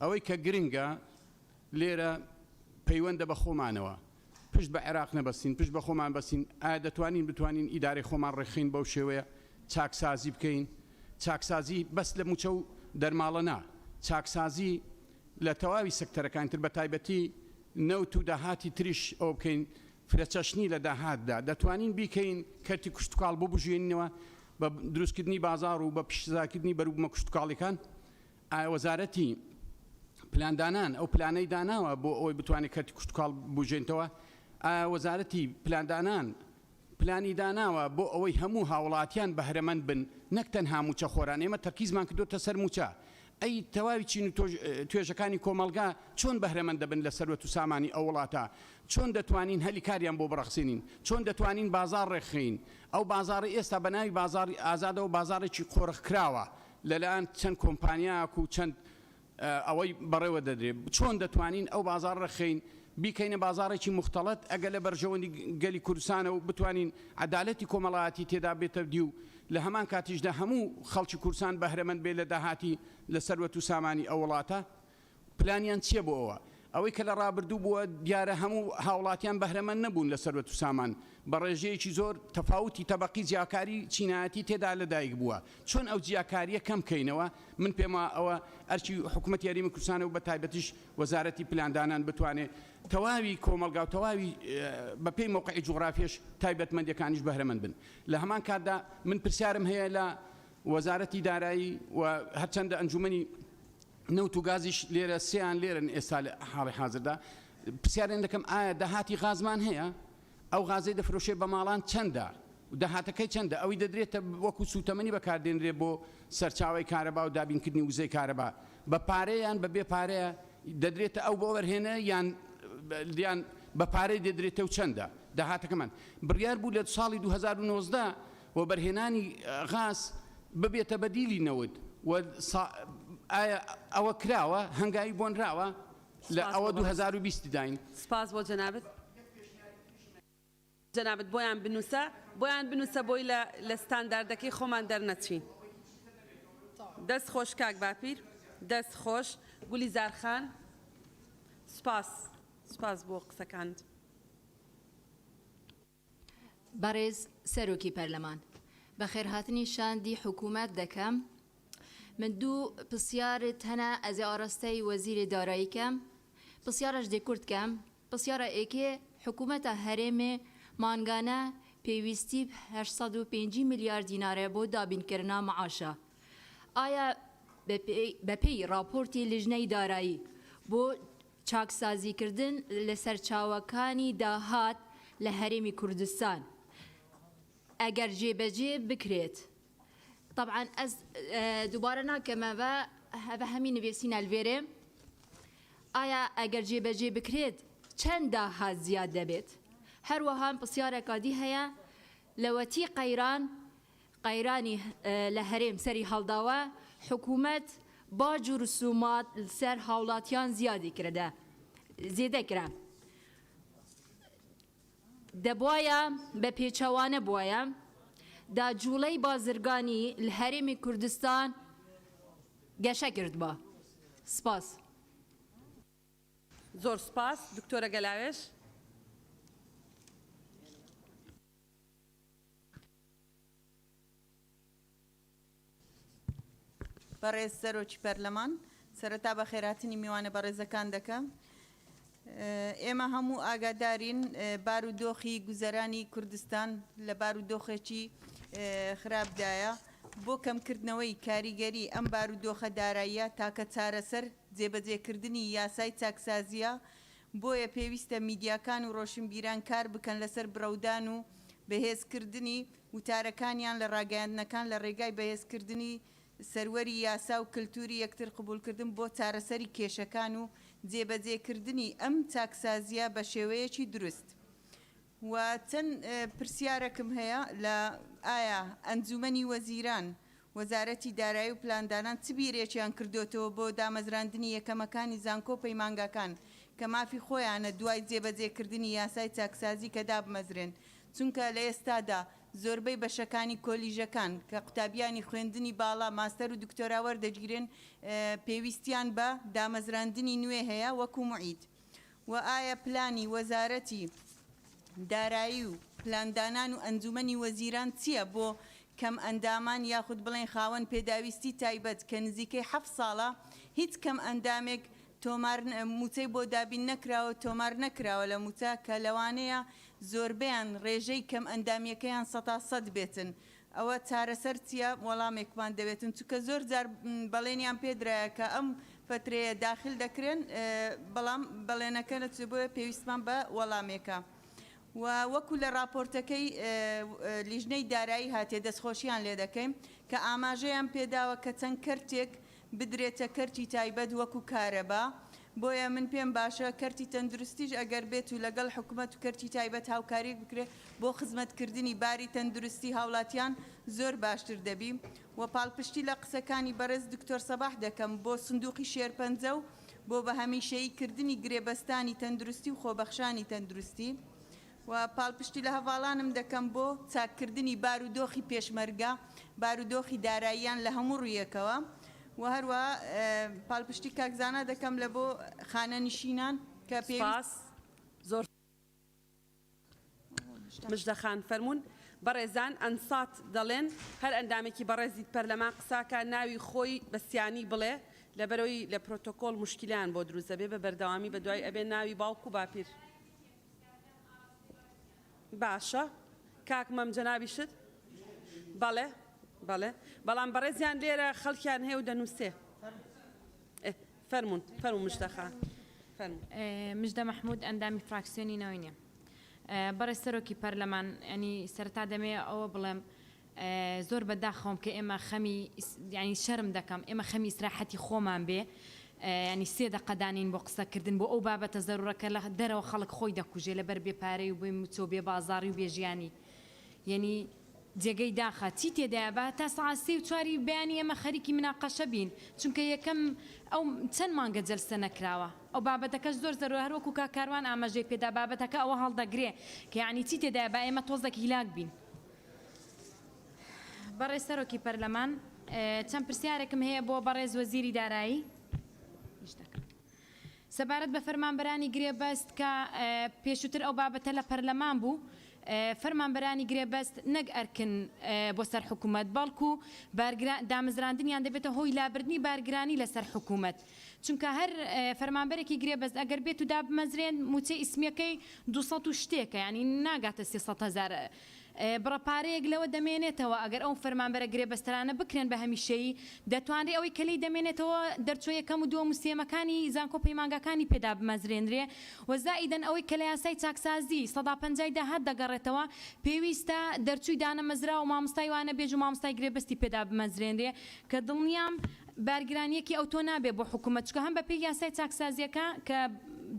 ئەوەی کە گرنگە لێرە پەیوەندە بە خۆمانەوە پشت بە عێراق نەبەستین پشت بە خۆمان بەستین ئایا بتوانین ئیدارەی خۆمان ڕێخین بەو شێوەیە چاکسازی بکەین چاکسازی بەس لە موچە و دەرماڵە نا چاکسازی لە تەواوی سەکتەرەکان تر بە تایبەتی نەوت و داهاتی تریش ئەو بکەین فرەچەشنی لە داهاتدا دەتوانین بیکەین کەرتی کوشتتوکاڵ بۆ بژێنینەوە بە دروستکردنی بازار و بە پیشزاکردنی بەروبمە کوشتتوکاڵەکان ئایا وەزارەتی پلاندانان ئەو پلانەی داناوە بۆ ئەوەی بتوانێت کەرتی کوشتتوکاڵ بژێنتەوە ئایا وەزارەتی پلاندانان پلانی داناوە بۆ ئەوەی هەموو هاوڵاتیان بەهرەمەند بن نەک تەنها موچە خۆران ئێمە تەرکیزمان کردوتە سەر موچە ئەی تەواوی چین و توێژەکانی کۆمەلگا چۆن بەهرەمەند دەبن لە سەروەت و سامانی ئەو وڵاتە چۆن دەتوانین هەلی کاریان بۆ بڕەخسێنین چۆن دەتوانین بازار ڕێخین ئەو بازاڕی ئێستا بە ناوی بازاری ئازادەوە بازارێکی قۆڕخکراوە لەلایەن چەند کۆمپانیاک و چەند ئەوەی بەڕێوە دەدرێت چۆن دەتوانین ئەو بازار ڕێخین بیکەینە بازارێکی مختلط ئەگە لە بەرژەوەندی گەلی کوردستانە و بتوانین عەدالەتی کۆمەڵایەتی تێدا بێتە دی و لە هەمان کاتیشدا هەموو خەڵکی کوردستان بەهرەمەند بێ لە داهاتی لە سەروەت و سامانی ئەو وڵاتە پلانیان چییە بۆ ئەوە ئەوەی کە لە ڕابردوو بووە دیارە هەموو هاوڵاتیان بەهرەمەند نەبوون لە سەروەت و سامان بە ڕێژەیەکی زۆر تەفاوتی تەبەقی جیاکاری چینایەتی تێدا لەدایک بووە چۆن ئەو جیاکاریە کەم بکەینەوە من پێم ئەوە ئەرچی حکوومەتی یاریمی کوردستانە و بە تایبەتیش وەزارەتی پلاندانان بتوانێت تەواوی کۆمەلگا و تەواوی بە پێی موقعی جوغرافیەش تایبەتمەندیەکانیش بەهرەمەند بن لە هەمان کاتدا من پرسیارم هەیە لە وەزارەتی دارایی و هەرچەندە ئەنجومەنی نەوت و گازیش لێرە سیان لێرن ئێستا لە حاڵی حاضردا پرسیاریان دەکەم ئایا داهاتی غازمان هەیە ئەو غازەی دەفرۆشێ بە ماڵان چەندە و داهاتەکەی چەندە ئەوی دەدرێتە وەکو سوتەمەنی بەکاردێنرێ بۆ سەرچاوی کارەبا و دابینکردنی وزەی کارەبا بە پارەیان بە بێ پارەیە دەدرێتە ئەو بۆ وەرهێنە یان بە پارەی دەدرێتە و چەندە داهاتەکەمان بڕیار بوو لە ساڵی 2019 و بەرهێنانی غاز ببێتە بەدیلی نەوت ئایا ئەوە کراوە هەنگاوی بۆنراوە لە ئەوە 2020 داین سپاس بۆ جەنابەت بۆیان بنووسە بۆی لە ستانداردەکەی خۆمان دەرنەچین دەست خۆش کاک باپیر دەست خۆش گولی زارخان سپاس بۆ قسەکانت بەڕێز سەرۆکی پەرلەمان بەخێرهاتنی شاندی حکوومەت دەکەم من دوو پرسیارت هەنا ئەزێ ئاڕاستەی وەزیری داراییکەم پرسیارەش دێکورتکەم پرسیارە ئێکێ حکوومەتە هەرێمێ مانگانە پێویستی 805 میلیارد دینارە بۆ دابینکردنا معاشە ئایا بەپێی راپۆرتی لیژنەی دارایی بۆ چاکسازیکردن لە سەرچاوەکانی داهات لە هەرێمی کوردستان ئەگەر جێبەجێ بکرێت طبعا ئەس دووبارە ناکەمەوە هەبە هەمی نوێسینە لێرێ ئایا ئەگەر جێبەجێ بکرێت چەند داهات زیاد دەبێت هەروەها پرسیارێکا دی هەیە لەوەتی قەیرانی لە هەرێم سەری هەڵداوە حکوومەت باج و رسومات سەر هاوڵاتیان زیێدە کرا دەبوایە بە پێچەوانە بووایە دا جوڵەی بازرگانی لە هەرێمی کوردستان گەشە کردبە سپاس زۆر سپاس دکتۆرە گەلاوێش بەڕێز سەرۆکی پەرلەمان سەرەتا بە خێراتنی میوانە بەڕێزەکان دەکەم ئێمە هەموو ئاگادارین بارودۆخی گوزەرانی کوردستان لە بارودۆخێکی خراپدایە بۆ کەمکردنەوەی کاریگەری ئەم بارودۆخە داراییە تاکە چارەسەر جێبەجێکردنی یاسای چاکسازیە بۆیە پێویستە میدیاکان و ڕۆشنبیران کار بکەن لەسەر بڕەودان و بەهێزکردنی وتارەکانیان لە ڕاگەیاندنەکان لە ڕێگای بەهێزکردنی سەروەری یاسا و کللتوری یەکتر قبولکردن بۆ چارەسەری کێشەکان و جێبەجێکردنی ئەم چاکسازیە بە شێوەیەکی دروست و چەند پرسیارەکەم هەیە لە ئایا ئەنجومەنی وەزیران وەزارەتی دارایی و پلاندانان چ بیرێکیان کردوتەوە بۆ دامەزراندنی یەکەمەکانی زانکۆ پەیمانگاکان کە مافی خۆیانە دوای جێبەجێکردنی یاسای چاکسازی کە دابمەزرێن چونکە لە ئێستادا زۆربەی بەشەکانی کۆلیژەکان کە قوتابیانی خوێندنی باڵا ماستەر و دکتۆرا وەردەگیرن پێویستیان بە دامەزراندنی نوێ هەیە وەکو معید و ئایا پلانی وەزارەتی دارایی و پلاندانان و ئەنجومەنی وەزیران چییە بۆ کەم ئەندامان یاخود بڵێن خاوەن پێداویستی تایبەت کە نزیکەی 7 ساڵە هیچ کەم ئەندامێک تۆمار موچەی بۆ دابین نەکراوە تۆمار نەکراوە لە موچە کە لەوانەیە زۆربیان ڕێژەی کەم ئەندامیەکەیان 100% بێتن ئەوە چارەسەر چیە وەڵامێکمان دەبێتن چونکە زۆر جار بەڵێنیان پێدرایە کە ئەم فترەیە داخل دەکرێن بەڵام بەڵێنەکە نەچ بۆیە پێویستمان بە وەڵامێکە و وەکو لە راپۆرتەکەی لیژنەی دارایی هاتێ دەستخۆشیان لێ دەکەین کە ئاماژەیان پێداوە کە چەند کەرتێک بدرێتە کەرتی تایبەت وەکو کارەبا بۆیە من پێم باشە کەرتی تەندروستیش ئەگەر بێت و لەگەڵ حکوومەت و کەرتی تایبەت هاوکاری بکرێت بۆ خزمەتکردنی باری تەندروستی هاوڵاتیان زۆر باشتر دەبی و پاڵپشتی لە قسەکانی بەڕێز دکتۆر سەباح دەکەم بۆ سندوقی شێرپەنجە و بۆ بە هەمیشەییکردنی گرێبەستانی تەندروستی و خۆبەخشانی تەندروستی و پاڵپشتی لە هەواڵانم دەکەم بۆ چاککردنی بارودۆخی پێشمەرگە بارودۆخی داراییان لە هەموو ڕوویەکەوە و هەروە پاڵپشتی کاکزانە دەکەم لە بۆ خانە نشینان کە زۆر مژدەخان فەرمونون بەڕێزان ئەنسات دەڵێن هەر ئەندامێکی بەڕێزیت پەرلەمان قساکە ناوی خۆی بەسیانی بڵێ لەبەرەوەی لە پرۆتۆکۆل مشکیلیان بۆ دروستە بێ بە بەردەوامی بە دوای ئەبێ ناوی باوکو باپیر باشە کاک مەم جەنابیشت بەڵێ بەڵێ بەڵام بەڕێزیان لێرە خەڵکیان هەیە و دەنووسێ فەرمونون مشتەخان مژدە مححمود ئەندامی فراکسیۆنی ناوینە بەڕێ سەرۆکی پەرلەمان ینی سەرتا دەمێ ئەوە بڵێم زۆر بەداخەوم کە ئێمە خەمی ینی شەرم دەکەم ئێمە خەمی ئیسراحەتی خۆمان بێ ینی سێ دەقەدانین بۆ قسەکردن بۆ ئەو بابەتە زەرورەکە لە دەرەوە خەڵک خۆی دەکوژێ لەبەر بێپارەی و بێ موچۆ بێ بازاڕی و بێژیانی یعنی جێگەی داخە چی تێدایە بە تا سعاسی و چواری بەیانی ئێمە خەریکی مناقەشە بین چونکە یەکەم ئەو چەند مانگە جەلسە نەکراوە ئەو بابەتەکەش زۆر زەرۆ هەروەکو کاکاروان ئاماژەی پێدا بابەتەکە ئەوە هەڵدەگرێ کە یعنی چی تێدایە بە ئێمە تۆزێکی هیلاک بین بەڕێ سەرۆکی پەرلەمان چەند پرسیارێکم هەیە بۆ بەڕێز وەزیری دارایی سەبارەت بە فەرمانبەرانی گرێبەست کە پێشووتر ئەو بابەتە لە پەرلەمان بوو فەرمانبەرانی گرێبەست نەک ئەرکن بۆ سەر حکوومەت بەڵکو دامەزراندنیان دەبێتە هۆی لابردنی بارگرانی لەسەر حکوومەت چونکە هەر فەرمانبەرێکی گرێبەست ئەگەر بێت و دابمەزرێن موچەی ئیسمیەکەی 200 شتێکە ینی ناگاتە 300,000 بڕەپارەیەک لەوە دەمێنێتەوە ئەگەر ئەو فەرمانبەرە گرێبەسترانە بکرێن بە هەمیشەیی دەتوانرێ ئەوەی کەلەی دەمێنێتەوە دەرچۆ یەکەم و دووەم و سێمەکانی زانکۆ پەیمانگەکانی پێدا بمەزرێنرێ وەزائیدەن ئەوەی کە لە یاسای چاکسازی 150 داهات دەگەڕێتەوە پێویستە دەرچووی دانەمەزرا و مامۆستای وانە بێژ و مامۆستای گرێبەستی پێدا بمەزرێنرێ کە دڵنیام بارگرانیەکی ئەو تۆ نابێ بۆ حکوومەت چکە هەم بە پێی یاسای چاکسازیەکە کە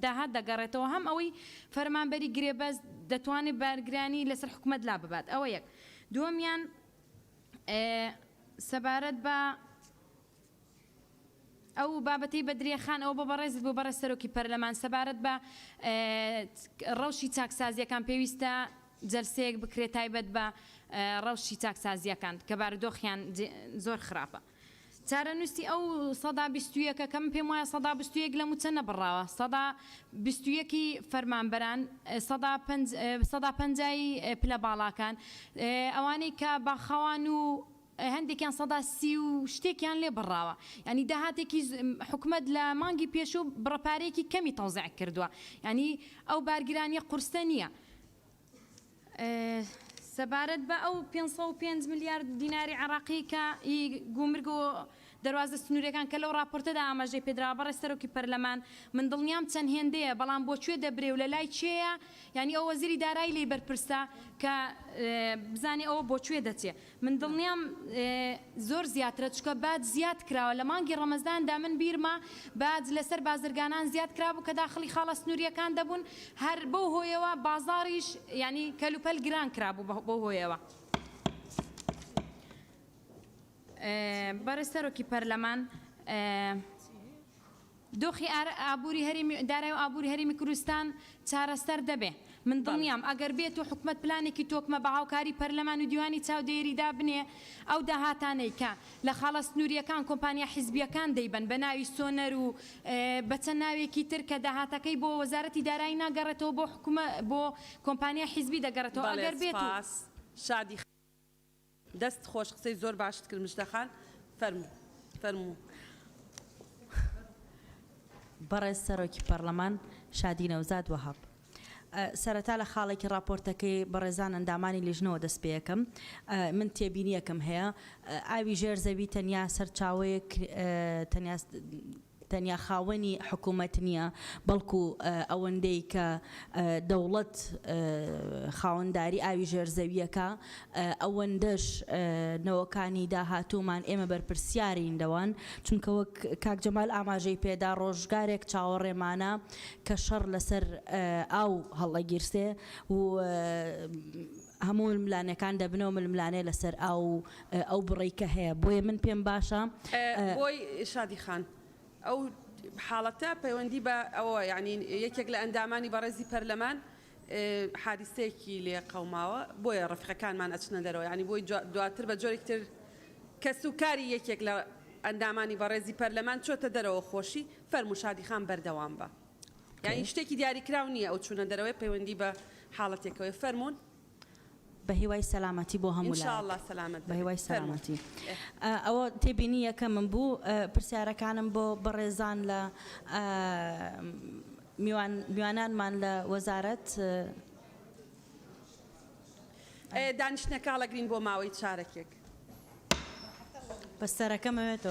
داهات دەگەڕێتەوە هەم ئەوەی فەرمانبەری گرێبەست دەتوانێت بارگرانی لەسەر حکوومەت لا ببات ئەوە یەک دووەمیان سەبارەت بە ئەو بابەتی بەدرێخان ئەوە بە بەڕێزت بۆ بەڕێز سەرۆکی پەرلەمان سەبارەت بە ڕەوشی چاکسازیەکان پێویستە جەلسەیەک بکرێت تایبەت بە ڕەوشی چاکسازیەکان کە بارودۆخیان زۆر خراپە چارەنووسی ئەو 121 کەم پێم وایە 121 لە موچە نەبڕاوە 121 فەرمانبەران 150 پلە باڵاکان ئەوانەی کە باخەوان و هەندێکیان 130 و شتێکیان لێ بڕاوە ینی داهاتێکی حکومت لە مانگی پێش و بڕەپارێکی کەمی تەوزیع کردووە ینی ئەو بارگرانی قورسە نییە سەبارەت بە ئەو 505 میلیارد دیناری عراقی کە گومرگ و دەواازە سنوورەکان کە لەو راپۆرتەدا ئاماژەی پێدراوە بەڕێز سەرۆکی پەرلەمان من دڵنیام چەند هێندەیە بەڵام بۆکوێ دەبرێ و لە لای چێیە ینی ئەو وەزیری دارایی لێ بەرپرسە کە بزانێ ئەوە بۆکوێ دەچێ من دڵنیام زۆر زیاترە چکە بعد زیاد کراوە لە مانگی ڕەمەزداندا من بیرمە بعد لەسەر بازرگانان زیاد کرابوو کە داخلی خاڵە سنووریەکان دەبوون هەر بۆ هۆیەوە بازاڕیش ینی کەلوپەل گران کرابوو بۆ هۆیەوە بەڕێز سەرۆکی پەرلەمان دۆخی ئابووری هەرێمی دارایی و ئابووری هەرێمی کوردستان چارەسەر دەبێ من دڵنیام ئەگەر بێت و حکومەت پلانێکی تۆکمە بە هاوکاری پەرلەمان و دیوانی چاودێریدا بنێ ئەو داهاتانەی کە لە خاڵە سنووریەکان کۆمپانیا حیزبیەکان دەیبن بە ناوی سۆنەر و بە چەند ناوێکی تر کە داهاتەکەی بۆ وەزارەتی دارایی ناگەڕێتەوە بۆ حکومە بۆ کۆمپانیا حیزبی دەگەڕێتەوە ئەگەر بێت شادی دەست خۆش قسەی زۆر باشت کرد مشتەخان فەرموو بەڕێز سەرۆکی پەرلەمان شادی نەوزاد وەهاب سەرەتا لە خاڵێکی راپۆرتەکەی بەڕێزان ئەندامانی لیژنەوە دەست پێیەکەم من تێبینیەکەم هەیە ئاوی ژێر زەوی تەنیا سەرچاوەیەک تەنیا خاوەنی حکوومەت نییە بەڵکو ئەوەندەی کە دەوڵەت خاوەنداری ئاوی ژێرزەویەکە ئەوەندەش نەوەکانی داهاتوومان ئێمە بەرپرسیارین دەوان چونکە وەک کاک جەمال ئاماژەی پێدا ڕۆژگارێک چاوەڕێمانە کە شەڕ لەسەر ئاو هەڵەگیرسێ و هەموو ململانەکان دەبنەوە ململانێ لەسەر ئەو بڕێکە هەیە بۆیە من پێم باشە بۆی شادی خان ئەو حاڵەتە پەیوەندی بە ئەوە یعنی یەکێک لە ئەندامانی بەڕێزی پەرلەمان حادیسەیەکی لێ قەوماوە بۆیە ڕەفیقەکانمان ئەچنە دەرەوە ینی بۆی دواتر بە جۆرێکتر کەس و کاری یەکێک لە ئەندامانی بەڕێزی پەرلەمان چۆتە دەرەوە خۆشی فەرموو شادی خان بەردەوام بە یعنی شتێکی دیاریکراو نییە ئەو چوونە دەرەوەی پەیوەندی بە حاڵەتێکەوەی فەرموون بە هیوای سەلامەتی بۆ هەموو بە هیوای سەلامەتی ئەوە تێبینیەکە من بوو پرسیارەکانم بۆ بەڕێزان لە میوانانمان لە وەزارەت دانیشتنەکاڵەگرین بۆ ماوەی چارەکێک بەستەرەکەمەوێتەوە